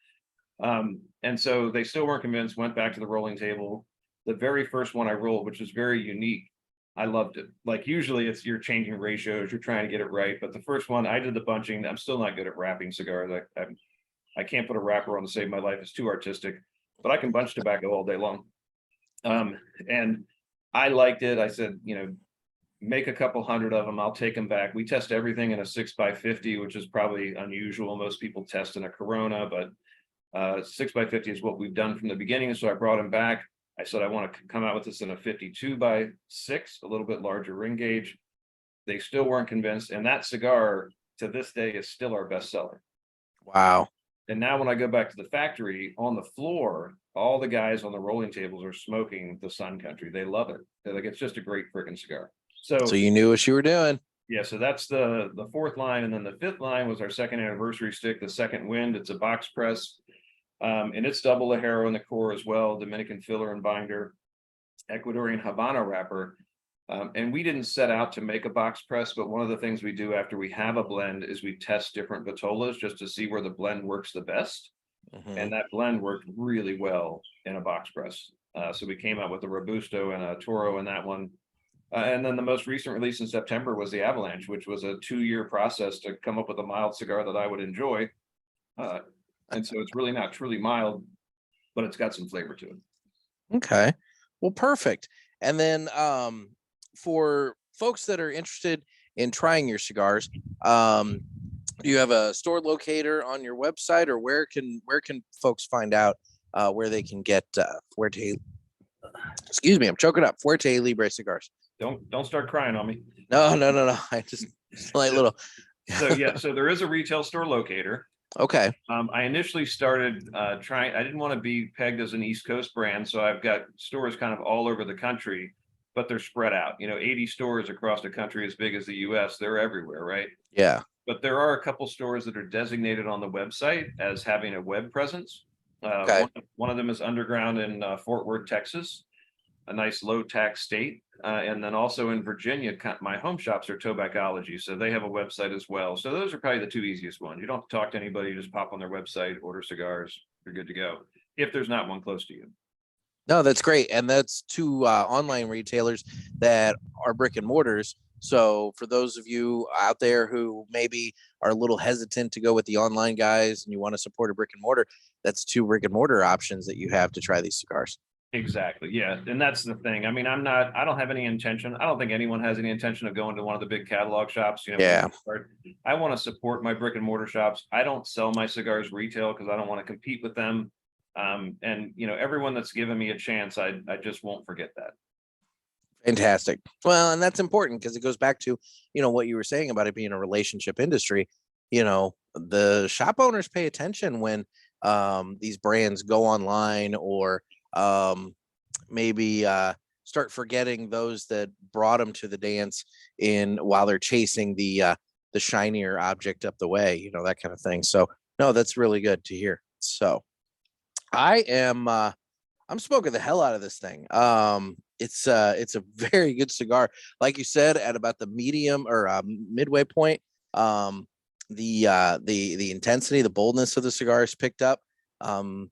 And so they still weren't convinced, went back to the rolling table. The very first one I rolled, which was very unique, I loved it. Like, usually it's you're changing ratios, you're trying to get it right. But the first one, I did the bunching. I'm still not good at wrapping cigars. I can't put a wrapper on to save my life. It's too artistic, but I can bunch tobacco all day long. And I liked it. I said, make a couple hundred of them. I'll take them back. We test everything in a 6x50, which is probably unusual. Most people test in a Corona, but 6x50 is what we've done from the beginning. So I brought him back. I said, I want to come out with this in a 52x6, a little bit larger ring gauge. They still weren't convinced. And that cigar to this day is still our best seller. Wow. And now when I go back to the factory, on the floor, all the guys on the rolling tables are smoking the Sun Country. They love it. They're like, it's just a great freaking cigar. So you knew what you were doing. Yeah, so that's the fourth line. And then the fifth line was our second anniversary stick, the Second Wind. It's a box press. And it's double Ligero in the core as well, Dominican filler and binder, Ecuadorian Habano wrapper. And we didn't set out to make a box press, but one of the things we do after we have a blend is we test different vitolas just to see where the blend works the best. Mm-hmm. And that blend worked really well in a box press. So we came out with a Robusto and a Toro in that one. And then the most recent release in September was the Avalanche, which was a 2-year process to come up with a mild cigar that I would enjoy. And so it's really not truly mild, but it's got some flavor to it. Okay. Well, perfect. And then for folks that are interested in trying your cigars, do you have a store locator on your website, or where can folks find out where they can get Fuerte? Excuse me, I'm choking up. Fuerte Y Libre Cigars. Don't start crying on me. No. I just like little. So yeah, so there is a retail store locator. Okay. I initially started trying. I didn't want to be pegged as an East Coast brand, so I've got stores kind of all over the country, but they're spread out. 80 stores across the country as big as the U.S. They're everywhere, right? Yeah. But there are a couple stores that are designated on the website as having a web presence. Okay. One of them is Underground in Fort Worth, Texas, a nice low tax state. And then also in Virginia, my home shops are Tobaccology, so they have a website as well. So those are probably the two easiest ones. You don't have to talk to anybody, you just pop on their website, order cigars, you're good to go. If there's not one close to you. No, that's great. And that's two online retailers that are brick and mortars. So for those of you out there who maybe are a little hesitant to go with the online guys and you want to support a brick and mortar, that's two brick and mortar options that you have to try these cigars. Exactly. Yeah. And that's the thing. I mean, I don't have any intention. I don't think anyone has any intention of going to one of the big catalog shops. Yeah. I want to support my brick and mortar shops. I don't sell my cigars retail because I don't want to compete with them. And everyone that's given me a chance, I just won't forget that. Fantastic. Well, and that's important because it goes back to, what you were saying about it being a relationship industry. The shop owners pay attention when these brands go online or maybe start forgetting those that brought them to the dance while they're chasing the shinier object up the way, that kind of thing. So no, that's really good to hear. So I'm smoking the hell out of this thing. It's a very good cigar. Like you said, at about the medium or midway point, the intensity, the boldness of the cigar is picked up. And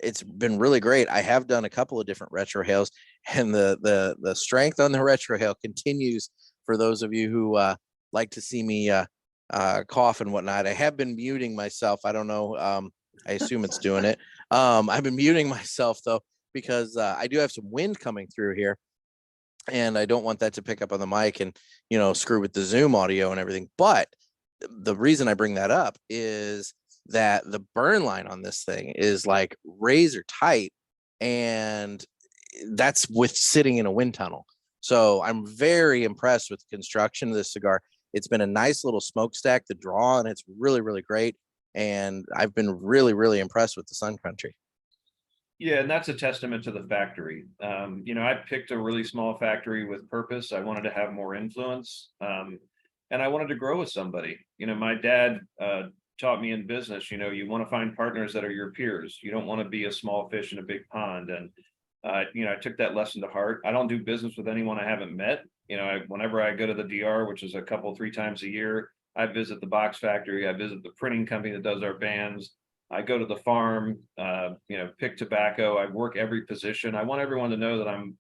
it's been really great. I have done a couple of different retrohales, and the strength on the retrohale continues for those of you who like to see me cough and whatnot. I have been muting myself. I don't know. I assume it's doing it. I've been muting myself though, because I do have some wind coming through here, and I don't want that to pick up on the mic and, screw with the Zoom audio and everything. But the reason I bring that up is that the burn line on this thing is like razor tight, and that's with sitting in a wind tunnel. So I'm very impressed with the construction of this cigar. It's been a nice little smokestack. The draw on it's really, really great. And I've been really, really impressed with the Sun Country. Yeah, and that's a testament to the factory. I picked a really small factory with purpose. I wanted to have more influence, and I wanted to grow with somebody. My dad taught me in business, you want to find partners that are your peers. You don't want to be a small fish in a big pond. And, I took that lesson to heart. I don't do business with anyone I haven't met. Whenever I go to the DR, which is 3 times a year, I visit the box factory. I visit the printing company that does our bands. I go to the farm, pick tobacco. I work every position. I want everyone to know that I'm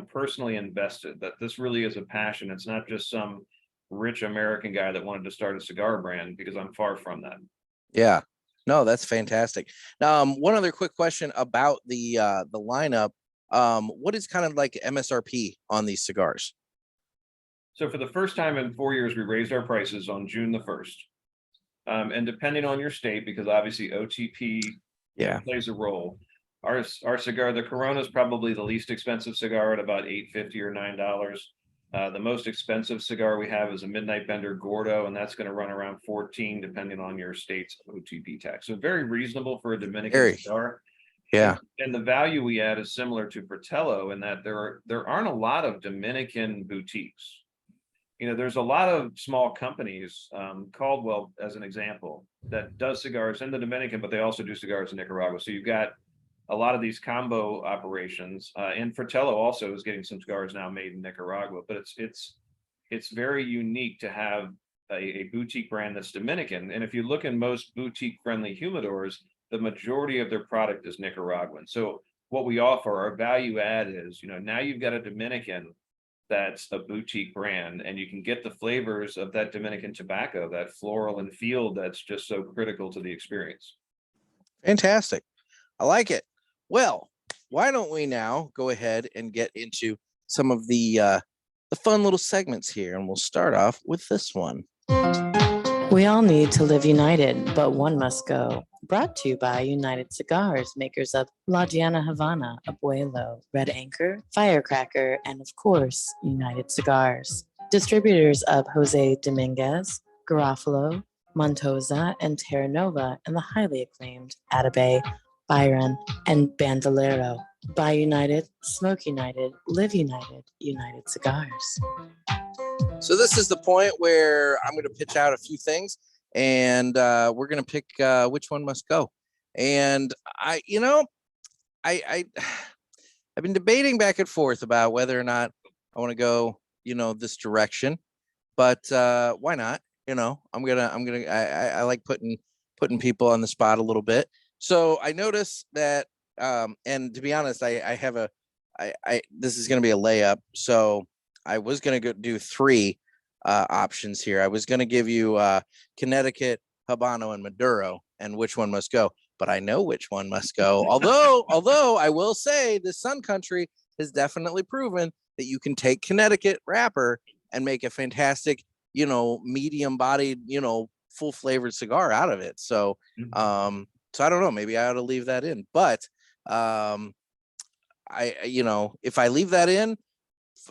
personally invested, that this really is a passion. It's not just some rich American guy that wanted to start a cigar brand, because I'm far from that. Yeah, no, that's fantastic. One other quick question about the lineup. What is kind of like MSRP on these cigars? So for the first time in 4 years, we raised our prices on June the 1st. And depending on your state, because obviously OTP plays a role. Our cigar, the Corona, is probably the least expensive cigar at about $8.50 or $9. The most expensive cigar we have is a Midnight Bender Gordo, and that's going to run around $14, depending on your state's OTP tax. So very reasonable for a Dominican cigar. Yeah. And the value we add is similar to Fratello in that there aren't a lot of Dominican boutiques. There's a lot of small companies, Caldwell as an example, that does cigars in the Dominican, but they also do cigars in Nicaragua. So you've got a lot of these combo operations, and Fratello also is getting some cigars now made in Nicaragua. But it's very unique to have a boutique brand that's Dominican. And if you look in most boutique friendly humidors, the majority of their product is Nicaraguan. So what we offer, our value add is, now you've got a Dominican that's a boutique brand, and you can get the flavors of that Dominican tobacco, that floral and field that's just so critical to the experience. Fantastic. I like it. Well, why don't we now go ahead and get into some of the fun little segments here, and we'll start off with this one. We all need to live united, but one must go. Brought to you by United Cigars, makers of La Diana Havana, Abuelo, Red Anchor, Firecracker, and of course, United Cigars. Distributors of Jose Dominguez, Garofalo, Montosa, and Terra Nova, and the highly acclaimed Atabey, Byron, and Bandolero. Buy United, Smoke United, Live United, United Cigars. So this is the point where I'm going to pitch out a few things, and we're going to pick which one must go. And I've been debating back and forth about whether or not I want to go, this direction, but why not? I like putting people on the spot a little bit. So I noticed that, and to be honest, this is going to be a layup. So I was going to go do 3 options here. I was going to give you Connecticut, Habano, and Maduro, and which one must go. But I know which one must go. Although I will say the Sun Country has definitely proven that you can take Connecticut wrapper and make a fantastic, medium-bodied, full flavored cigar out of it. So, so I don't know. Maybe I ought to leave that in. But if I leave that in.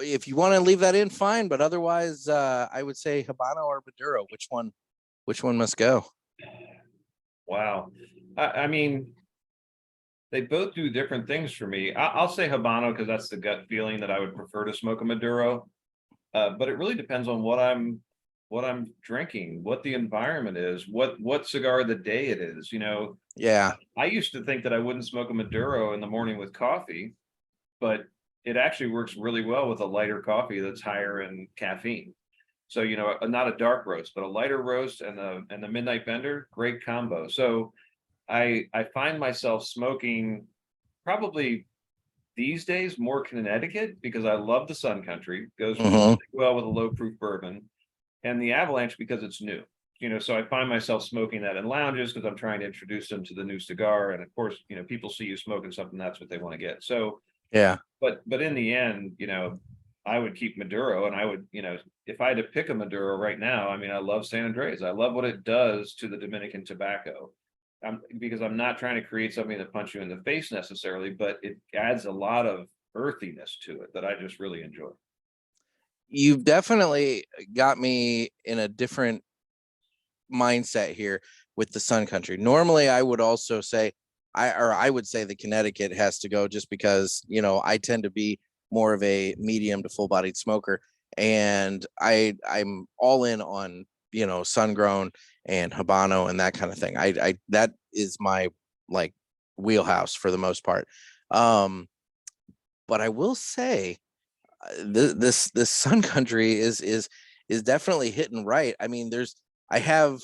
If you want to leave that in, fine. But otherwise, I would say Habano or Maduro. Which one must go? Wow. I mean, they both do different things for me. I'll say Habano because that's the gut feeling that I would prefer to smoke a Maduro. But it really depends on what I'm drinking, what the environment is, what cigar of the day it is. Yeah. I used to think that I wouldn't smoke a Maduro in the morning with coffee, but it actually works really well with a lighter coffee that's higher in caffeine. So, not a dark roast, but a lighter roast and the midnight bender, great combo. So I find myself smoking probably these days more Connecticut because I love the Sun Country, goes really well with a low proof bourbon, and the Avalanche because it's new. So I find myself smoking that in lounges because I'm trying to introduce them to the new cigar. And of course, people see you smoking something, that's what they want to get. So yeah. But in the end, I would keep Maduro, and I would, if I had to pick a Maduro right now, I mean, I love San Andres. I love what it does to the Dominican tobacco. Because I'm not trying to create something that punch you in the face necessarily, but it adds a lot of earthiness to it that I just really enjoy. You've definitely got me in a different mindset here with the Sun Country. Normally, I would also say I would say the Connecticut has to go just because, I tend to be more of a medium to full bodied smoker, and I'm all in on, sun grown and Habano and that kind of thing. I that is my wheelhouse for the most part. But I will say this Sun Country is definitely hitting right. I mean, I have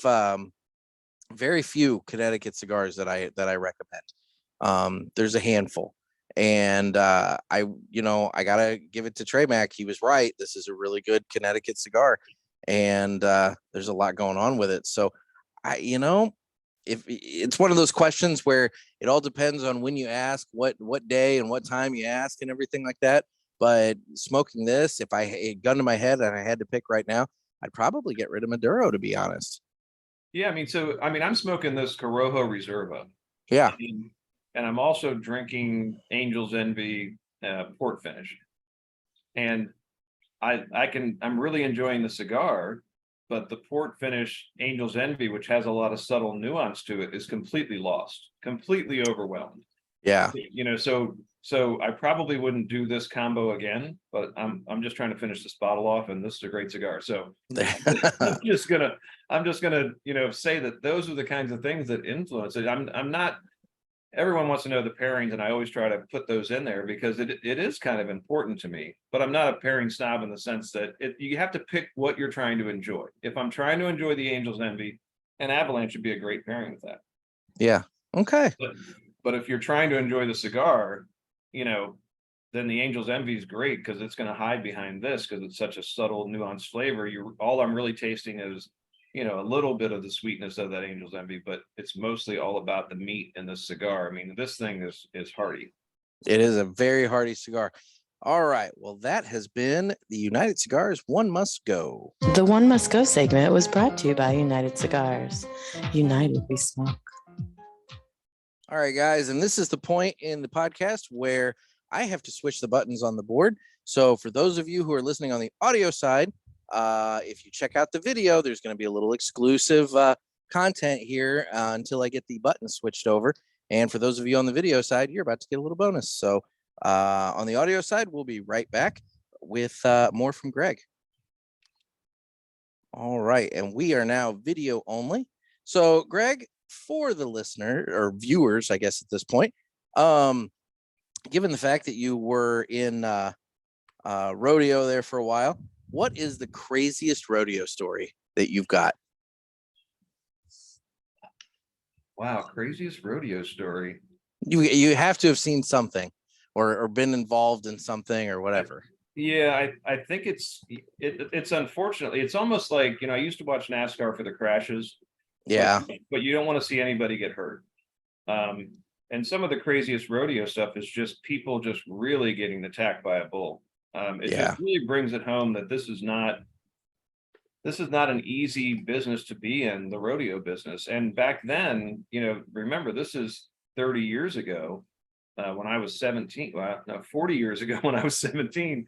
very few Connecticut cigars that I recommend. There's a handful, and I gotta give it to Trey Mack. He was right. This is a really good Connecticut cigar, and there's a lot going on with it. So if it's one of those questions where it all depends on when you ask, what day and what time you ask, and everything like that. But smoking this, if I had a gun to my head and I had to pick right now, I'd probably get rid of Maduro, to be honest. Yeah, I'm smoking this Corojo Reserva. Yeah. And I'm also drinking Angel's Envy port finish. And I'm really enjoying the cigar, but the port finish Angel's Envy, which has a lot of subtle nuance to it, is completely lost, completely overwhelmed. Yeah. So I probably wouldn't do this combo again, but I'm just trying to finish this bottle off, and this is a great cigar. So I'm just gonna say that those are the kinds of things that influence it. I'm not. Everyone wants to know the pairings, and I always try to put those in there because it is kind of important to me. But I'm not a pairing snob in the sense that you have to pick what you're trying to enjoy. If I'm trying to enjoy the Angel's Envy, an Avalanche would be a great pairing with that. Yeah. Okay. But if you're trying to enjoy the cigar, then the Angel's Envy is great because it's going to hide behind this because it's such a subtle, nuanced flavor. All I'm really tasting is, a little bit of the sweetness of that Angel's Envy, but it's mostly all about the meat in this cigar. I mean, this thing is hearty. It is a very hearty cigar. All right. Well, that has been the United Cigars One Must Go. The One Must Go segment was brought to you by United Cigars. United we smoke. All right, guys. And this is the point in the podcast where I have to switch the buttons on the board. So for those of you who are listening on the audio side, if you check out the video, there's going to be a little exclusive content here until I get the button switched over. And for those of you on the video side, you're about to get a little bonus. So on the audio side, we'll be right back with more from Greg. All right. And we are now video only. So Greg, for the listener or viewers, I guess at this point, given the fact that you were in rodeo there for a while, what is the craziest rodeo story that you've got? Wow, craziest rodeo story. You have to have seen something or been involved in something or whatever. Yeah, I think it's unfortunately, it's almost like, I used to watch NASCAR for the crashes. Yeah. But you don't want to see anybody get hurt. And some of the craziest rodeo stuff is just people just really getting attacked by a bull. It just really brings it home that this is not an easy business to be in, the rodeo business. And back then, remember, this is 30 years ago when I was 17. Well, no, 40 years ago when I was 17,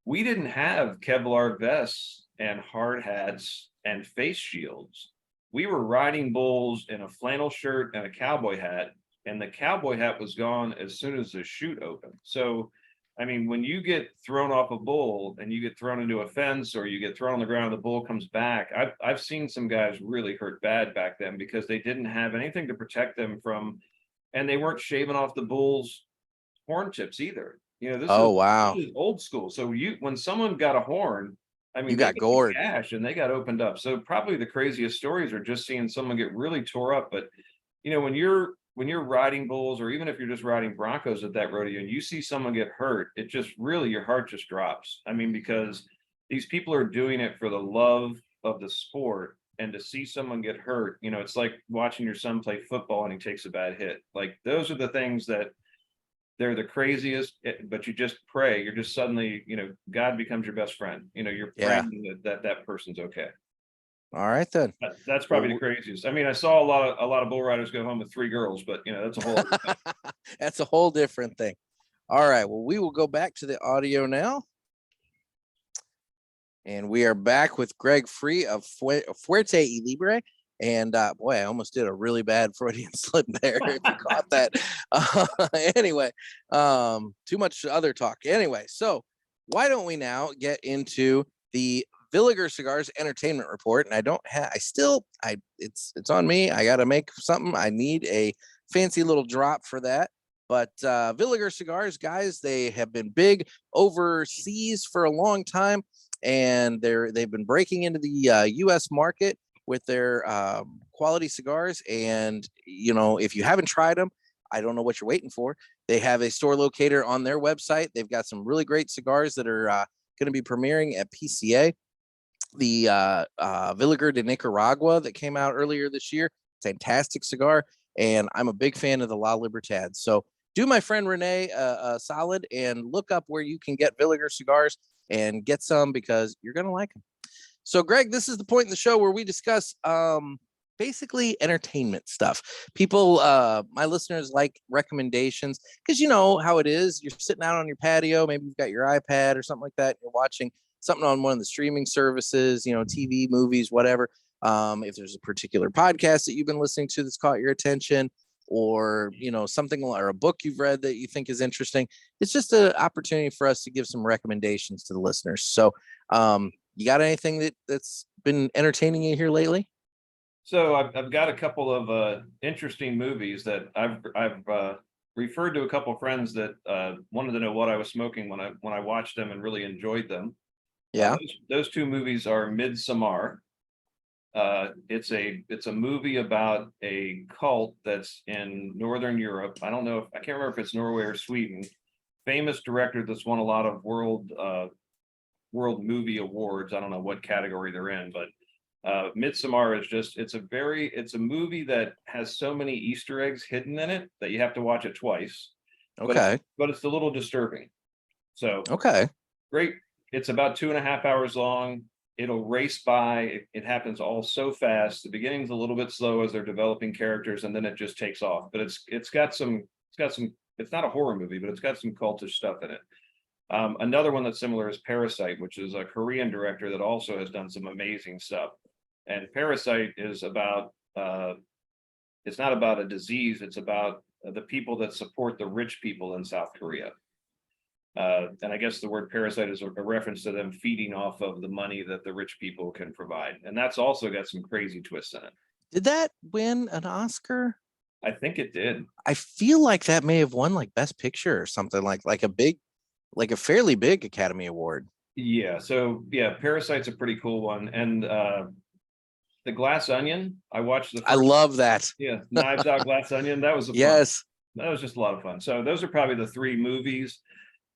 we didn't have Kevlar vests and hard hats and face shields. We were riding bulls in a flannel shirt and a cowboy hat, and the cowboy hat was gone as soon as the chute opened. So, I mean, when you get thrown off a bull and you get thrown into a fence or you get thrown on the ground, the bull comes back. I've seen some guys really hurt bad back then because they didn't have anything to protect them from, and they weren't shaving off the bull's horn tips either. This is old school. So when someone got a horn, I mean, you got gored, gash, and they got opened up. So probably the craziest stories are just seeing someone get really tore up. But when you're riding bulls, or even if you're just riding broncos at that rodeo, and you see someone get hurt, it just really, your heart just drops. I mean, because these people are doing it for the love of the sport, and to see someone get hurt, it's like watching your son play football and he takes a bad hit. Like, those are the things that they're the craziest, but you just pray. You're just suddenly, God becomes your best friend. You're praying that person's okay. All right, then. That's probably the craziest. I mean, I saw a lot of bull riders go home with 3 girls, but that's a whole other thing. That's a whole different thing. All right. Well, we will go back to the audio now. And we are back with Greg Free of Fuerte Y Libre. And boy, I almost did a really bad Freudian slip there if you caught that. Anyway, too much other talk. Anyway, so why don't we now get into the Villiger Cigars Entertainment Report? And it's on me. I got to make something. I need a fancy little drop for that. But Villiger Cigars, guys, they have been big overseas for a long time, and they've been breaking into the U.S. market with their quality cigars. And, if you haven't tried them, I don't know what you're waiting for. They have a store locator on their website. They've got some really great cigars that are going to be premiering at PCA. The Villiger de Nicaragua that came out earlier this year, fantastic cigar. And I'm a big fan of the La Libertad. So do my friend Renee a solid and look up where you can get Villiger cigars and get some, because you're going to like them. So, Greg, this is the point in the show where we discuss basically entertainment stuff. People, my listeners, like recommendations, because you know how it is. You're sitting out on your patio, maybe you've got your iPad or something like that. You're watching something on one of the streaming services, TV, movies, whatever. If there's a particular podcast that you've been listening to that's caught your attention, or something, or a book you've read that you think is interesting, it's just an opportunity for us to give some recommendations to the listeners. So, you got anything that's been entertaining you here lately? So I've got a couple of interesting movies that I've referred to a couple of friends that wanted to know what I was smoking when I watched them and really enjoyed them. Yeah. Those 2 movies are Midsommar. It's a movie about a cult that's in Northern Europe. I can't remember if it's Norway or Sweden. Famous director that's won a lot of world movie awards. I don't know what category they're in, but Midsommar is it's a movie that has so many Easter eggs hidden in it that you have to watch it twice. Okay. But it's a little disturbing. So Okay. great. It's about 2.5 hours long. It'll race by. It happens all so fast. The beginning's a little bit slow as they're developing characters, and then it just takes off. But it's got some. It's not a horror movie, but it's got some cultish stuff in it. Another one that's similar is Parasite, which is a Korean director that also has done some amazing stuff. And Parasite is about. It's not about a disease. It's about the people that support the rich people in South Korea. And I guess the word parasite is a reference to them feeding off of the money that the rich people can provide. And that's also got some crazy twists in it. Did that win an Oscar? I think it did. I feel like that may have won like Best Picture or something, like a fairly big Academy Award. Yeah. So yeah, Parasite's a pretty cool one. And The Glass Onion, I watched I love that. Yeah, Knives Out, Glass Onion. That was yes. That was just a lot of fun. So those are probably the 3 movies.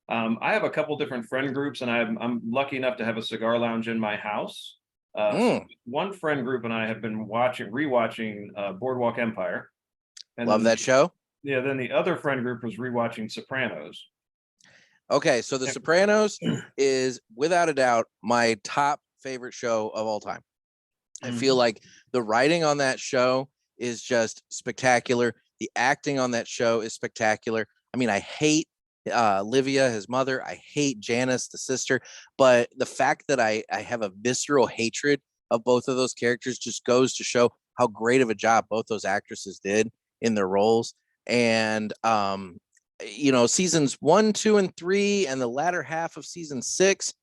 I have a couple different friend groups, and I'm lucky enough to have a cigar lounge in my house. So one friend group and I have been rewatching Boardwalk Empire. And love that show. Yeah, then the other friend group was rewatching Sopranos. Okay, so The Sopranos is without a doubt my top favorite show of all time. I feel like the writing on that show is just spectacular. The acting on that show is spectacular. I mean, I hate Livia, his mother. I hate Janice, the sister. But the fact that I have a visceral hatred of both of those characters just goes to show how great of a job both those actresses did in their roles. And, seasons 1, 2, and 3, and the latter half of season 6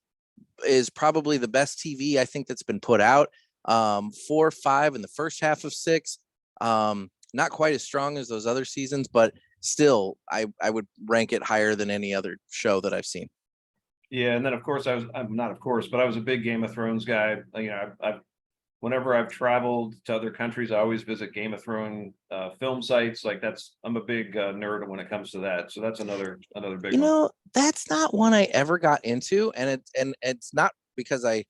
is probably the best TV I think that's been put out. 4, 5, and the first half of 6. Not quite as strong as those other seasons, but still, I would rank it higher than any other show that I've seen. Yeah, and then of course I was a big Game of Thrones guy. Whenever I've traveled to other countries, I always visit Game of Thrones film sites. I'm a big nerd when it comes to that. So that's another big one. That's not one I ever got into, and it's not because I've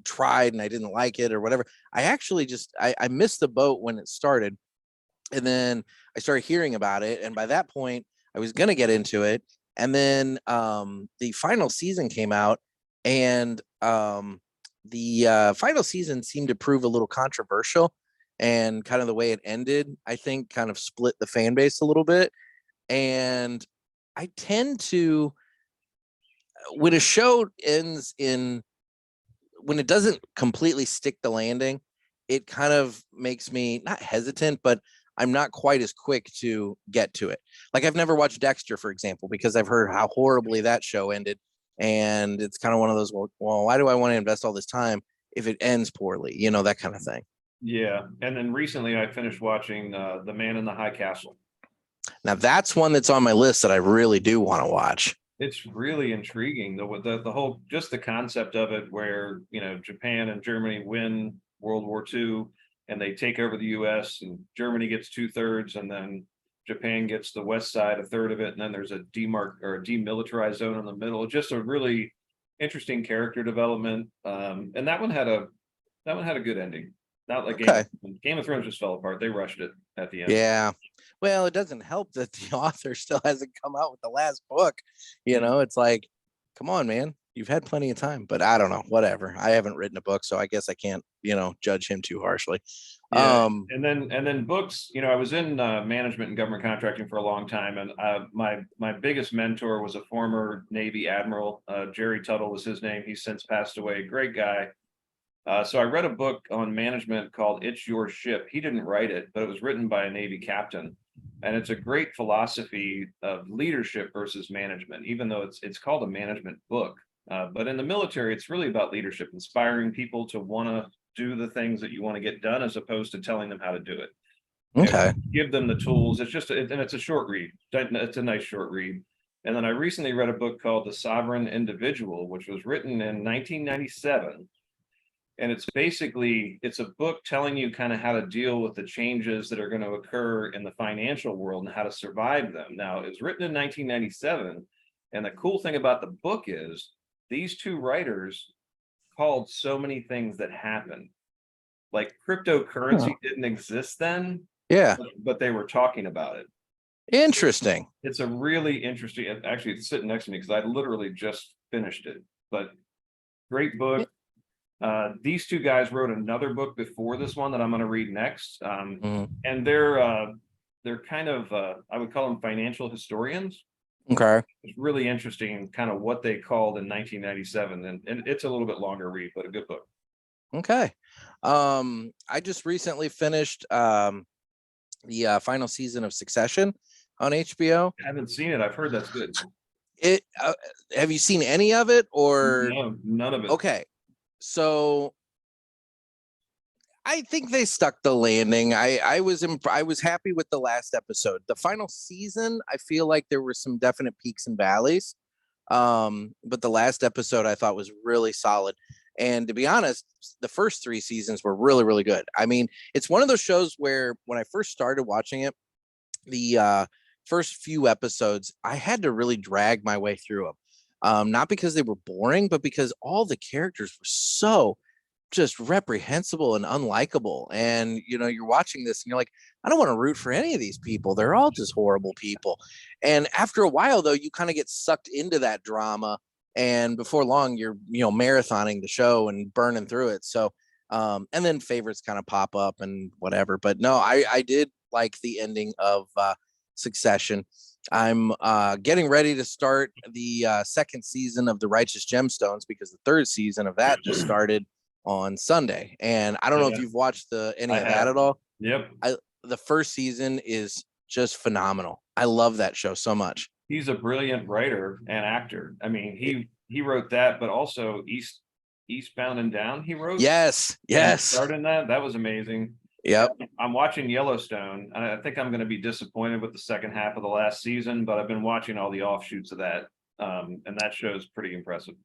tried and I didn't like it or whatever. I actually I missed the boat when it started, and then I started hearing about it, and by that point I was gonna get into it, and then the final season came out, and the final season seemed to prove a little controversial, and kind of the way it ended, I think, kind of split the fan base a little bit. And I tend to, when a show ends when it doesn't completely stick the landing, it kind of makes me not hesitant, but I'm not quite as quick to get to it. Like, I've never watched Dexter, for example, because I've heard how horribly that show ended. And it's kind of one of those, well, why do I want to invest all this time if it ends poorly? That kind of thing. Yeah. And then recently I finished watching The Man in the High Castle. Now that's one that's on my list that I really do want to watch. It's really intriguing. The whole, just the concept of it, where, Japan and Germany win World War II and they take over the US, and Germany gets 2/3, and then Japan gets the west side, 1/3 of it, and then there's a demilitarized zone in the middle. Just a really interesting character development. And that one had a good ending. Not like Game of Thrones just fell apart. They rushed it at the end. Yeah. Well, it doesn't help that the author still hasn't come out with the last book. It's like, come on, man. You've had plenty of time, but I don't know, whatever. I haven't written a book, so I guess I can't, judge him too harshly. Yeah. And then books, I was in management and government contracting for a long time. And my biggest mentor was a former Navy admiral. Jerry Tuttle was his name. He's since passed away. Great guy. So I read a book on management called It's Your Ship. He didn't write it, but it was written by a Navy captain. And it's a great philosophy of leadership versus management, even though it's called a management book. But in the military, it's really about leadership, inspiring people to want to do the things that you want to get done, as opposed to telling them how to do it. Okay. Give them the tools. It's a short read. It's a nice short read. And then I recently read a book called The Sovereign Individual, which was written in 1997. And it's a book telling you kind of how to deal with the changes that are going to occur in the financial world and how to survive them. Now, it was written in 1997. And the cool thing about the book is these two writers called so many things that happened. Like, cryptocurrency didn't exist then. Yeah. But they were talking about it. Interesting. It's a really interesting, actually it's sitting next to me because I literally just finished it, but great book. These two guys wrote another book before this one that I'm going to read next. And they're kind of, I would call them financial historians. Okay. It's really interesting kind of what they called in 1997. And it's a little bit longer read, but a good book. Okay. I just recently finished the final season of Succession on HBO. I haven't seen it. I've heard that's good. Have you seen any of it or No, none of it. Okay. So I think they stuck the landing. I was happy with the last episode. The final season, I feel like there were some definite peaks and valleys. But the last episode I thought was really solid. And to be honest, the first 3 seasons were really, really good. I mean, it's one of those shows where when I first started watching it, the first few episodes, I had to really drag my way through them. Not because they were boring, but because all the characters were so just reprehensible and unlikable. And, you're watching this and you're like, I don't want to root for any of these people. They're all just horrible people. And after a while, though, you kind of get sucked into that drama. And before long, you're, marathoning the show and burning through it. So, and then favorites kind of pop up and whatever. But no, I did like the ending of Succession. I'm getting ready to start the second season of The Righteous Gemstones because the third season of that just started on Sunday. And I don't know if you've watched any of that at all. Yep. The first season is just phenomenal. I love that show so much. He's a brilliant writer and actor. I mean, he wrote that, but also Eastbound and Down he wrote. Yes. Starting that was amazing. Yep. I'm watching Yellowstone, and I think I'm going to be disappointed with the second half of the last season, but I've been watching all the offshoots of that, and that show's pretty impressive.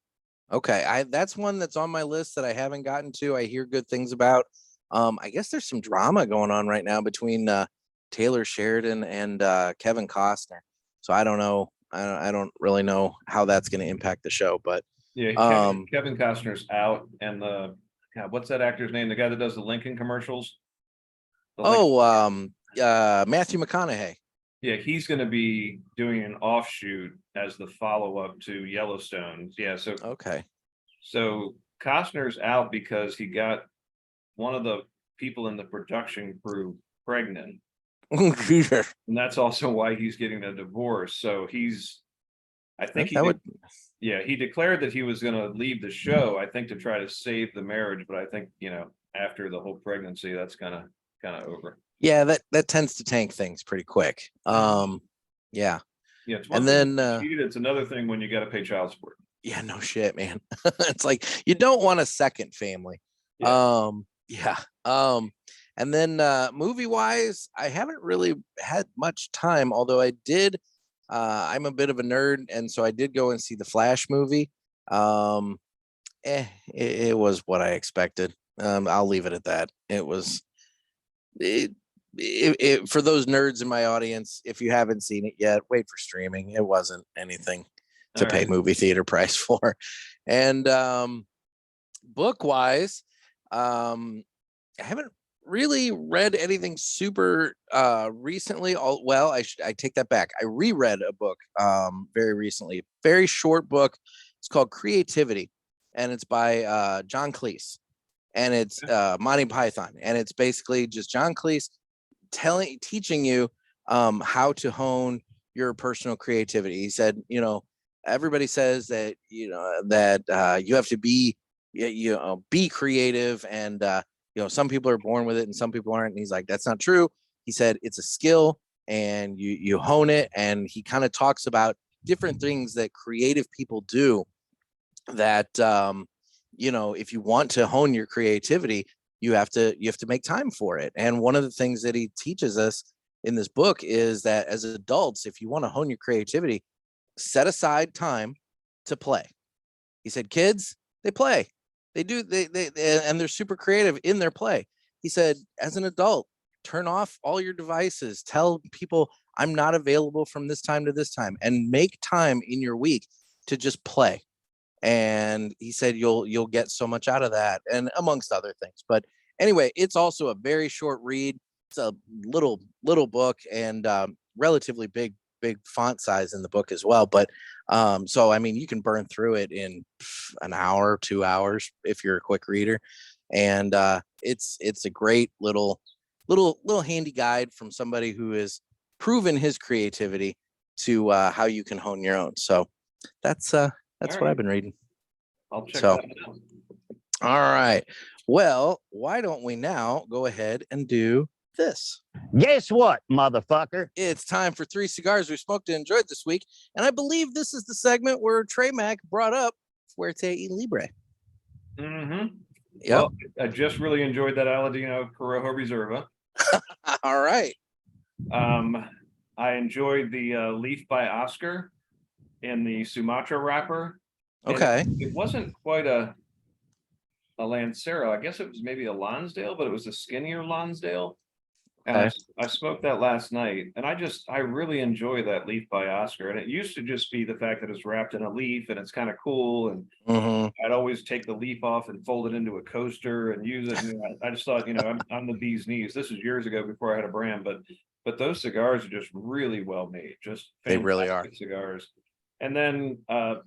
Okay, that's one that's on my list that I haven't gotten to. I hear good things about. I guess there's some drama going on right now between Taylor Sheridan and Kevin Costner. So I don't know. I don't really know how that's going to impact the show, but yeah, Kevin Costner's out, and what's that actor's name? The guy that does the Lincoln commercials. Matthew McConaughey. Yeah, he's going to be doing an offshoot as the follow-up to Yellowstone. Yeah, so okay. So Costner's out because he got one of the people in the production crew pregnant. And that's also why he's getting a divorce. So I think he declared that he was going to leave the show, I think, to try to save the marriage. But I think, after the whole pregnancy, that's kind of over. Yeah, that tends to tank things pretty quick. Yeah. It's and then it's another thing when you got to pay child support. Yeah, no shit, man. It's like you don't want a second family. Yeah. And then movie wise, I haven't really had much time, although I did. I'm a bit of a nerd, and so I did go and see the Flash movie. It was what I expected. I'll leave it at that. It was for those nerds in my audience, if you haven't seen it yet, wait for streaming. It wasn't anything to pay movie theater price for. And book wise, I haven't really read anything super recently. I take that back. I reread a book very recently, very short book. It's called Creativity, and it's by John Cleese, and it's Monty Python, and it's basically just John Cleese teaching you how to hone your personal creativity. He said, everybody says that you have to be creative, and some people are born with it and some people aren't. And he's like, that's not true. He said it's a skill, and you hone it. And he kind of talks about different things that creative people do that if you want to hone your creativity, you have to make time for it. And one of the things that he teaches us in this book is that as adults, if you want to hone your creativity, set aside time to play. He said, kids, they play. They do. They and they're super creative in their play. He said, as an adult, turn off all your devices. Tell people I'm not available from this time to this time, and make time in your week to just play. And he said you'll get so much out of that, and amongst other things. But anyway, it's also a very short read. It's a little book, and relatively big font size in the book as well. But so I mean, you can burn through it in an hour, 2 hours if you're a quick reader, and it's a great little handy guide from somebody who has proven his creativity to how you can hone your own. So that's what I've been reading. I'll check So, that out. All right. Well, why don't we now go ahead and do this? Guess what, motherfucker? It's time for 3 cigars we smoked and enjoyed this week. And I believe this is the segment where Trey Mac brought up Fuerte Y Libre. Mm-hmm. Yep. Well, I just really enjoyed that Aladino Corojo Reserva. All right. I enjoyed the Leaf by Oscar in the Sumatra wrapper. Okay. It wasn't quite a Lancero. I guess it was maybe a Lonsdale, but it was a skinnier Lonsdale. And Okay. I smoked that last night, and I really enjoy that Leaf by Oscar. And it used to just be the fact that it's wrapped in a leaf and it's kind of cool. And I'd always take the leaf off and fold it into a coaster and use it. And I just thought, I'm the bee's knees. This was years ago before I had a brand, but those cigars are just really well made. Just They really are. cigars. And then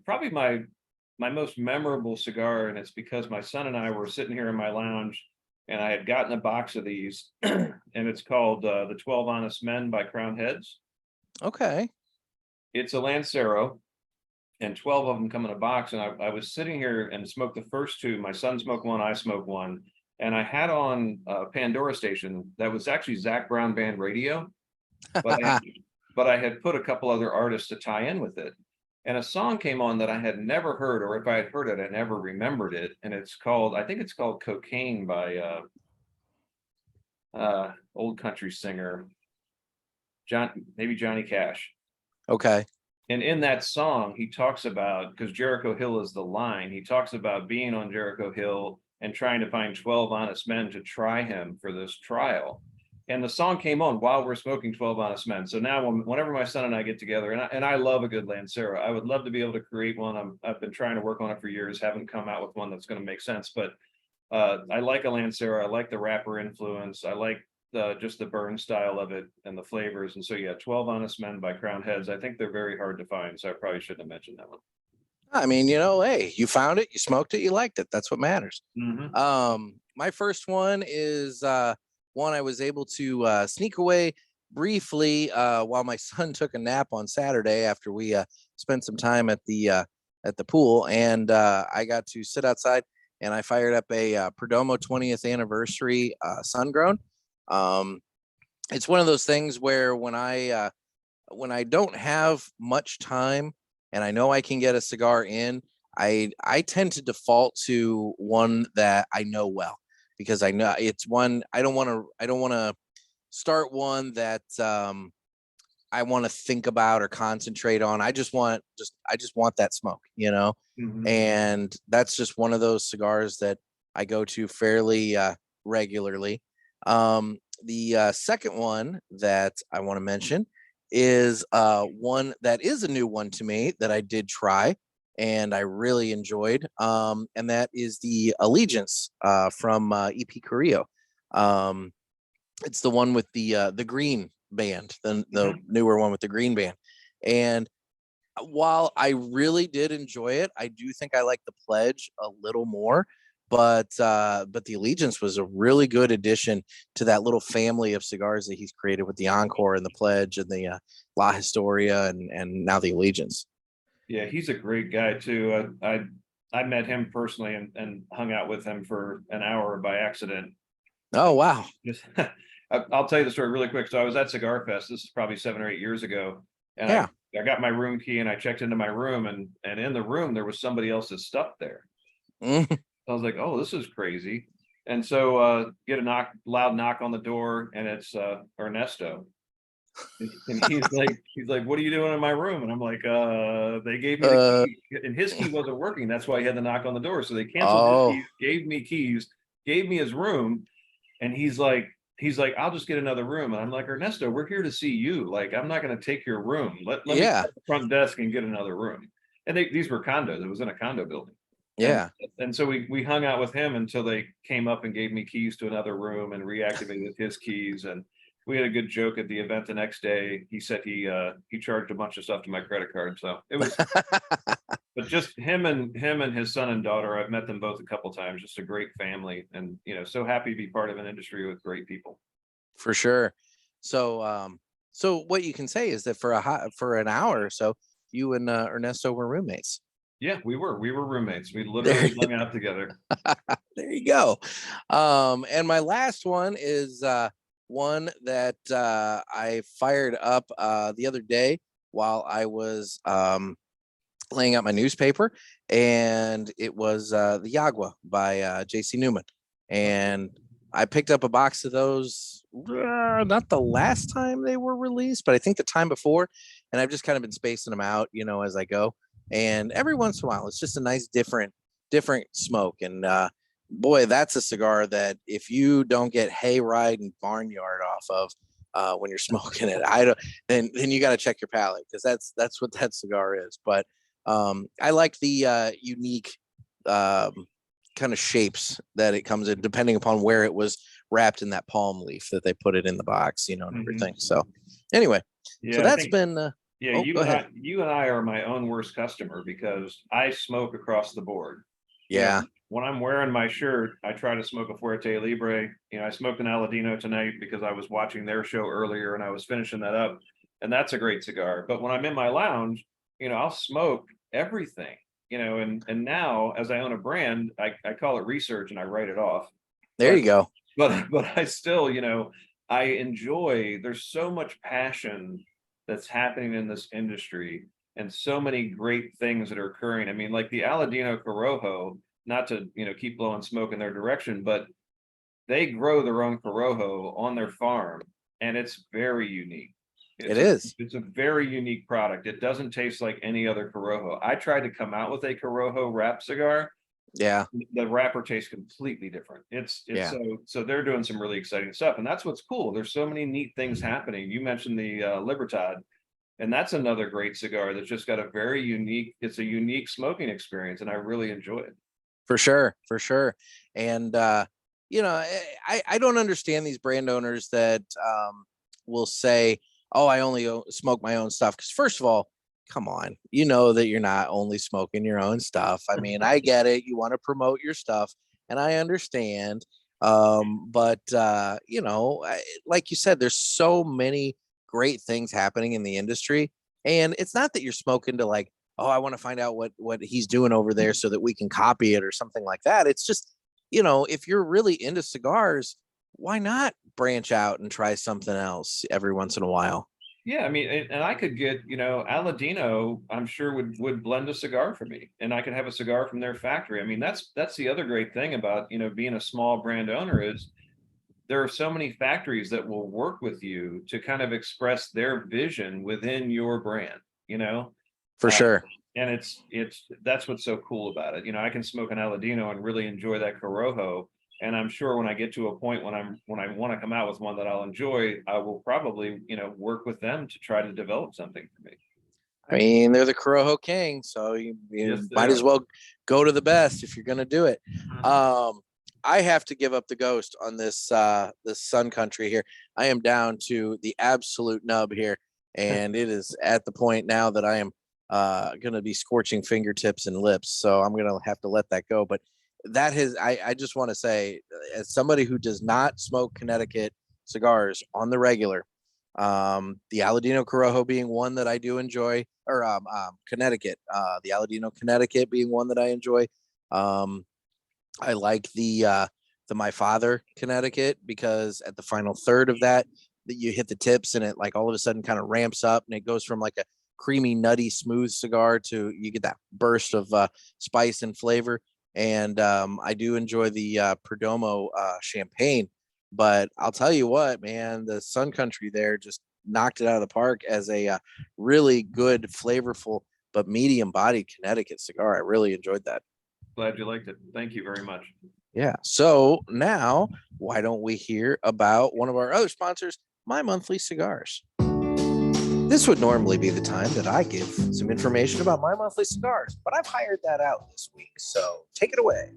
probably my most memorable cigar, and it's because my son and I were sitting here in my lounge, and I had gotten a box of these, and it's called the 12 Honest Men by Crowned Heads. Okay. It's a Lancero, and 12 of them come in a box. And I was sitting here and smoked the first 2. My son smoked one, I smoked one. And I had on a Pandora station that was actually Zach Brown Band radio, but I had put a couple other artists to tie in with it. And a song came on that I had never heard, or if I had heard it, I never remembered it. And I think it's called Cocaine by old country singer, Johnny Cash. Okay. And in that song, he talks about, because Jericho Hill is the line, he talks about being on Jericho Hill and trying to find 12 honest men to try him for this trial. And the song came on while we're smoking 12 Honest Men. So now whenever my son and I get together, and I love a good Lancero, I would love to be able to create one. I've been trying to work on it for years, haven't come out with one that's going to make sense. But I like a Lancero. I like the wrapper influence. I like just the burn style of it and the flavors. And so, yeah, 12 Honest Men by Crowned Heads. I think they're very hard to find. So I probably shouldn't have mentioned that one. I mean, hey, you found it, you smoked it, you liked it. That's what matters. Mm-hmm. My first one is one I was able to sneak away briefly while my son took a nap on Saturday after we spent some time at the pool, and I got to sit outside and I fired up a Perdomo 20th anniversary sun grown. It's one of those things where when I don't have much time and I know I can get a cigar in, I tend to default to one that I know well, because I know it's one I don't want to start one that I want to think about or concentrate on. I just want that smoke, Mm-hmm. and that's just one of those cigars that I go to fairly regularly. The second one that I want to mention is one that is a new one to me that I did try and I really enjoyed, and that is the Allegiance from EP Carrillo. It's the one with the green band, the newer one with the green band. And while I really did enjoy it, I do think I like the Pledge a little more. But the Allegiance was a really good addition to that little family of cigars that he's created with the Encore and the Pledge and the La Historia and now the Allegiance. Yeah, he's a great guy too. I met him personally and hung out with him for an hour by accident. Oh, wow. I'll tell you the story really quick. So I was at Cigar Fest. This is probably 7 or 8 years ago. And yeah. I got my room key and I checked into my room, and in the room there was somebody else's stuff there. I was like, oh, this is crazy. And so get a loud knock on the door, and it's Ernesto. And he's like, what are you doing in my room? And I'm like, they gave me the key, and his key wasn't working. That's why he had the knock on the door. So they canceled his keys, gave me keys, gave me his room. And he's like, I'll just get another room. And I'm like, Ernesto, we're here to see you. Like, I'm not going to take your room. Let me go to the front desk and get another room. And these were condos. It was in a condo building. Yeah. And so we hung out with him until they came up and gave me keys to another room and reactivated his keys. And we had a good joke at the event the next day. He said he charged a bunch of stuff to my credit card. So it was, but just him and his son and daughter, I've met them both a couple times, just a great family, and so happy to be part of an industry with great people. For sure. So so what you can say is that for an hour or so, you and Ernesto were roommates. Yeah, we were roommates. We literally hung out together. There you go. And my last one is one that I fired up the other day while I was laying out my newspaper, and it was the Yagua by JC Newman. And I picked up a box of those not the last time they were released, but I think the time before, and I've just kind of been spacing them out, as I go. And every once in a while, it's just a nice different smoke. And boy, that's a cigar that if you don't get hayride and barnyard off of when you're smoking it, then you got to check your palate, because that's what that cigar is. But I like the unique kind of shapes that it comes in, depending upon where it was wrapped in that palm leaf that they put it in the box, and everything. So anyway, so that's been yeah, you and I are my own worst customer, because I smoke across the board. Yeah. When I'm wearing my shirt, I try to smoke a Fuerte Y Libre. I smoked an Aladino tonight because I was watching their show earlier and I was finishing that up, and that's a great cigar. But when I'm in my lounge, I'll smoke everything. And now, as I own a brand, I call it research and I write it off. There you go. But I still, I enjoy, there's so much passion that's happening in this industry, and so many great things that are occurring. I mean, like the Aladino Corojo, not to, keep blowing smoke in their direction, but they grow their own Corojo on their farm, and it's very unique. It's a very unique product. It doesn't taste like any other Corojo. I tried to come out with a Corojo wrap cigar. Yeah. The wrapper tastes completely different. It's so they're doing some really exciting stuff, and that's what's cool. There's so many neat things happening. You mentioned the Libertad, and that's another great cigar that's just got a very unique, it's a unique smoking experience, and I really enjoy it. For sure. And I don't understand these brand owners that will say, oh, I only smoke my own stuff. Because first of all, come on, that you're not only smoking your own stuff. I mean, I get it. You want to promote your stuff, and I understand. But like you said, there's so many great things happening in the industry. And it's not that you're smoking to like, oh, I want to find out what he's doing over there so that we can copy it or something like that. It's just, if you're really into cigars, why not branch out and try something else every once in a while? Yeah, I mean, and I could get, Aladino, I'm sure would blend a cigar for me, and I could have a cigar from their factory. I mean, that's the other great thing about, being a small brand owner, is there are so many factories that will work with you to kind of express their vision within your brand, For sure. And that's what's so cool about it. I can smoke an Aladino and really enjoy that Corojo. And I'm sure when I get to a point when I want to come out with one that I'll enjoy, I will probably, work with them to try to develop something for me. I mean, they're the Corojo King, so you might as well go to the best if you're going to do it. I have to give up the ghost on this Sun Country here. I am down to the absolute nub here, and it is at the point now that I am going to be scorching fingertips and lips, so I'm going to have to let that go. But I just want to say, as somebody who does not smoke Connecticut cigars on the regular, the Aladino Corojo being one that I do enjoy, or Connecticut, the Aladino Connecticut being one that I enjoy. I like the My Father Connecticut, because at the final third of that you hit the tips and it like all of a sudden kind of ramps up, and it goes from like a creamy, nutty, smooth cigar to you get that burst of spice and flavor. And I do enjoy the Perdomo champagne, but I'll tell you what, man, the Sun Country there just knocked it out of the park as a really good, flavorful, but medium-bodied Connecticut cigar. I really enjoyed that. Glad you liked it. Thank you very much. Yeah. So now, why don't we hear about one of our other sponsors, My Monthly Cigars? This would normally be the time that I give some information about My Monthly Cigars, but I've hired that out this week. So take it away.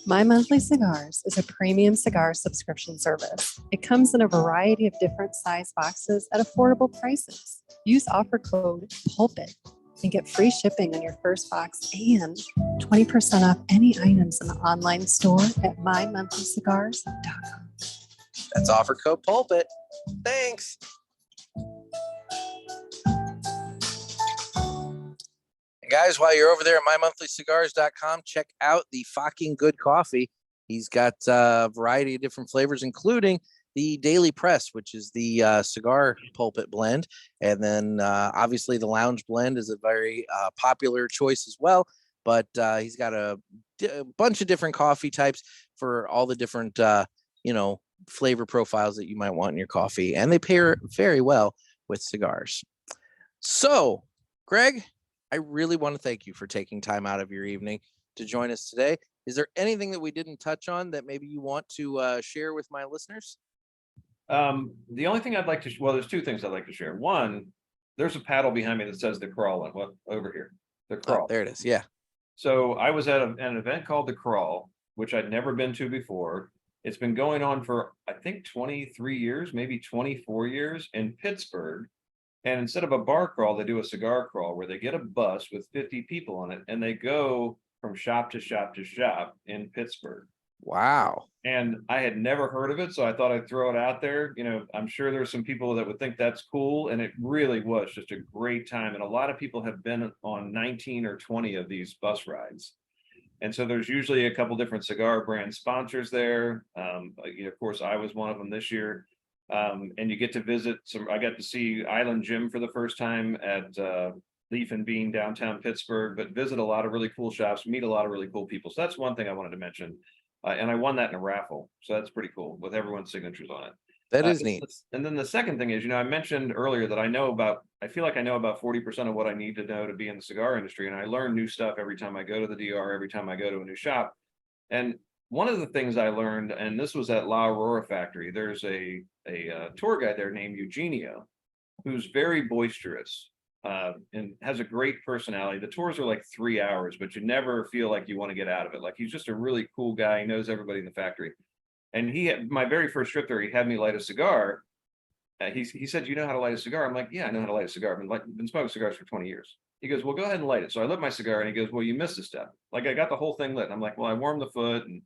My Monthly Cigars is a premium cigar subscription service. It comes in a variety of different size boxes at affordable prices. Use offer code PULPIT and get free shipping on your first box and 20% off any items in the online store at mymonthlycigars.com. That's offer code Pulpit. Thanks. And guys, while you're over there at mymonthlycigars.com, check out the fucking good coffee. He's got a variety of different flavors, including the Daily Press, which is the cigar pulpit blend. And then obviously the Lounge blend is a very popular choice as well. But he's got a bunch of different coffee types for all the different, flavor profiles that you might want in your coffee. And they pair very well with cigars. So, Greg, I really want to thank you for taking time out of your evening to join us today. Is there anything that we didn't touch on that maybe you want to share with my listeners? The only thing I'd like to, there's two things I'd like to share. One, there's a paddle behind me that says the Crawl on over here. The Crawl. Oh, there it is. Yeah. So I was at an event called the Crawl, which I'd never been to before. It's been going on for, I think, 23 years, maybe 24 years in Pittsburgh. And instead of a bar crawl, they do a cigar crawl where they get a bus with 50 people on it and they go from shop to shop to shop in Pittsburgh. Wow. And I had never heard of it, so I thought I'd throw it out there. I'm sure there's some people that would think that's cool, and it really was just a great time. And a lot of people have been on 19 or 20 of these bus rides. And so there's usually a couple different cigar brand sponsors there. Of course, I was one of them this year. And you get to visit I got to see Island Jim for the first time at Leaf and Bean downtown Pittsburgh, but visit a lot of really cool shops, meet a lot of really cool people. So that's one thing I wanted to mention. And I won that in a raffle. So that's pretty cool with everyone's signatures on it. That is neat. And then the second thing is, I mentioned earlier that I feel like I know about 40% of what I need to know to be in the cigar industry. And I learn new stuff every time I go to the DR, every time I go to a new shop. And one of the things I learned, and this was at La Aurora Factory, there's a tour guide there named Eugenio, who's very boisterous and has a great personality. The tours are like 3 hours, but you never feel like you want to get out of it. Like, he's just a really cool guy. He knows everybody in the factory. And my very first trip there, he had me light a cigar. He said, "You know how to light a cigar?" I'm like, "Yeah, I know how to light a cigar. I've been smoking cigars for 20 years. He goes, "Well, go ahead and light it." So I lit my cigar and he goes, "Well, you missed a step." Like, I got the whole thing lit. And I'm like, "Well, I warmed the foot and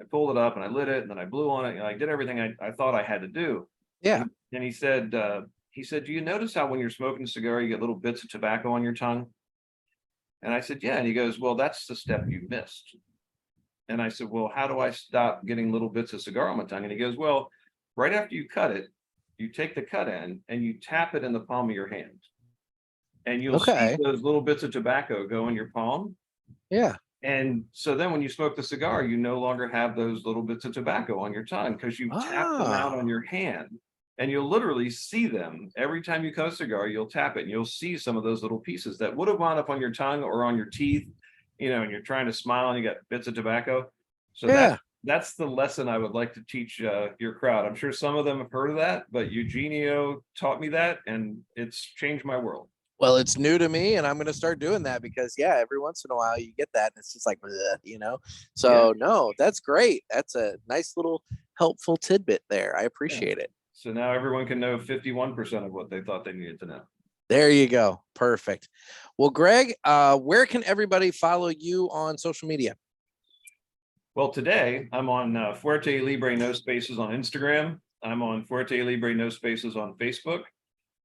I pulled it up and I lit it and then I blew on it. And I did everything I thought I had to do." Yeah. And he said, "Do you notice how when you're smoking a cigar, you get little bits of tobacco on your tongue?" And I said, "Yeah." And he goes, "Well, that's the step you missed." And I said, "Well, how do I stop getting little bits of cigar on my tongue?" And he goes, "Well, right after you cut it, you take the cut end and you tap it in the palm of your hand. And you'll see those little bits of tobacco go in your palm." Yeah. And so then when you smoke the cigar, you no longer have those little bits of tobacco on your tongue because you tap them out on your hand. And you'll literally see them every time you cut a cigar. You'll tap it and you'll see some of those little pieces that would have wound up on your tongue or on your teeth, and you're trying to smile and you got bits of tobacco. So that's the lesson I would like to teach your crowd. I'm sure some of them have heard of that, but Eugenio taught me that and it's changed my world. Well, it's new to me and I'm going to start doing that because every once in a while you get that and it's just like, so no, that's great. That's a nice little helpful tidbit there. I appreciate it. So now everyone can know 51% of what they thought they needed to know. There you go. Perfect. Well, Greg, where can everybody follow you on social media? Well, today I'm on Fuerte Y Libre No Spaces on Instagram. I'm on Fuerte Y Libre No Spaces on Facebook.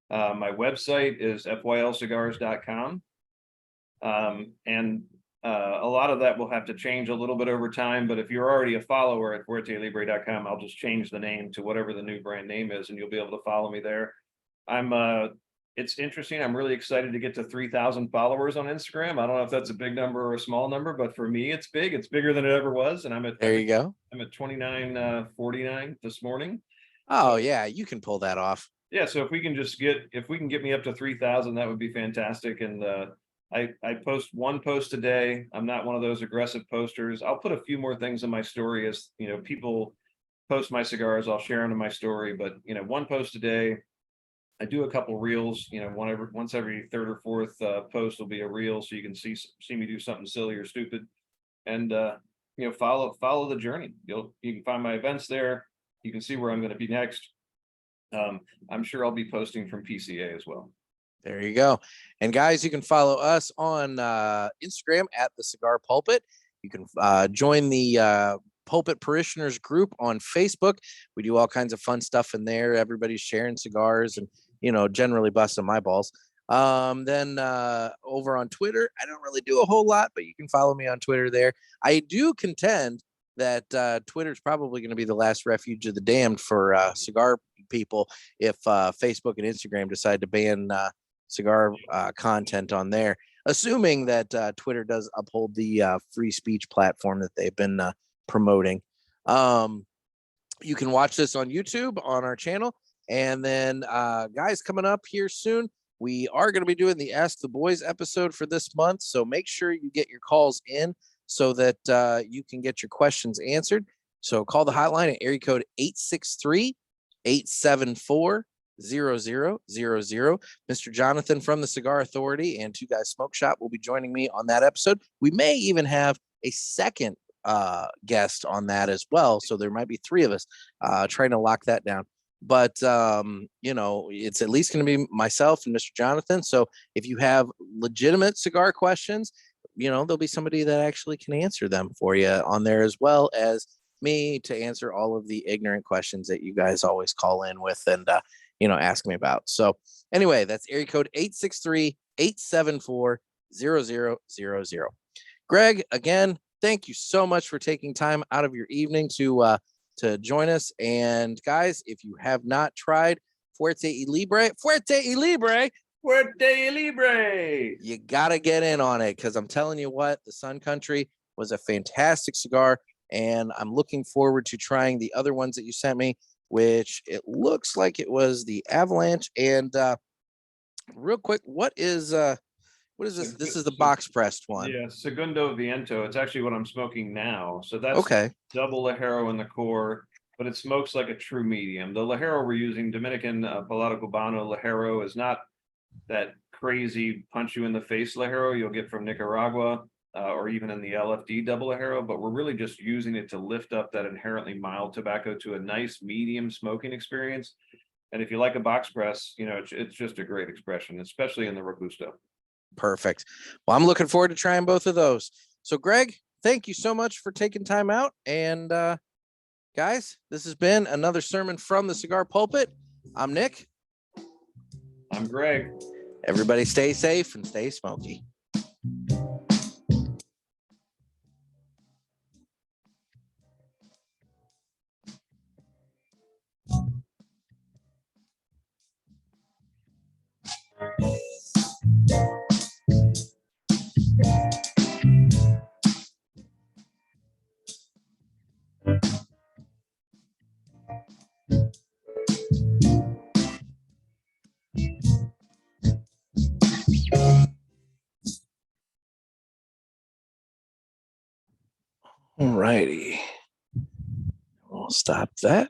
My website is fylcigars.com. And a lot of that will have to change a little bit over time. But if you're already a follower at fuerteylibre.com, I'll just change the name to whatever the new brand name is, and you'll be able to follow me there. It's interesting. I'm really excited to get to 3,000 followers on Instagram. I don't know if that's a big number or a small number, but for me, it's big. It's bigger than it ever was. And there you go. I'm at 2949 this morning. Oh yeah, you can pull that off. Yeah. So if we can get me up to 3,000, that would be fantastic. And I post one post a day. I'm not one of those aggressive posters. I'll put a few more things in my story as people post my cigars. I'll share them in my story, but one post a day. I do a couple reels, once every third or fourth post will be a reel, so you can see me do something silly or stupid. And follow the journey. You can find my events there. You can see where I'm going to be next. I'm sure I'll be posting from PCA as well. There you go. And guys, you can follow us on Instagram at the Cigar Pulpit. You can join the Pulpit Parishioners group on Facebook. We do all kinds of fun stuff in there. Everybody's sharing cigars and, generally busting my balls. Then over on Twitter, I don't really do a whole lot, but you can follow me on Twitter there. I do contend that Twitter is probably going to be the last refuge of the damned for cigar people if Facebook and Instagram decide to ban cigar content on there, assuming that Twitter does uphold the free speech platform that they've been promoting. You can watch this on YouTube on our channel. And then guys, coming up here soon, we are going to be doing the Ask the Boys episode for this month. So make sure you get your calls in so that you can get your questions answered. So call the hotline at area code 863-874-0000. Mr. Jonathan from the Cigar Authority and Two Guys Smoke Shop will be joining me on that episode. We may even have a second guest on that as well. So there might be three of us trying to lock that down. But, it's at least going to be myself and Mr. Jonathan. So if you have legitimate cigar questions, there'll be somebody that actually can answer them for you on there, as well as me to answer all of the ignorant questions that you guys always call in with and, ask me about. So anyway, that's area code 863-874-0000. Greg, again, thank you so much for taking time out of your evening to join us. And guys, if you have not tried Fuerte Y Libre, you got to get in on it, because I'm telling you what, the Sun Country was a fantastic cigar, and I'm looking forward to trying the other ones that you sent me, which it looks like it was the Avalanche. And real quick, what is this? This is the box pressed one. Yeah, Segundo Viento. It's actually what I'm smoking now. So that's okay. Double Ligero in the core, but it smokes like a true medium. The Ligero we're using, Dominican Palado Cubano Ligero, is not that crazy punch you in the face Ligero you'll get from Nicaragua or even in the LFD Double Ligero, but we're really just using it to lift up that inherently mild tobacco to a nice medium smoking experience. And if you like a box press, it's just a great expression, especially in the Robusto. Perfect. Well, I'm looking forward to trying both of those. So Greg, thank you so much for taking time out. And guys, this has been another sermon from the Cigar Pulpit. I'm Nick. I'm Greg. Everybody stay safe and stay smoky. All righty. We'll stop that.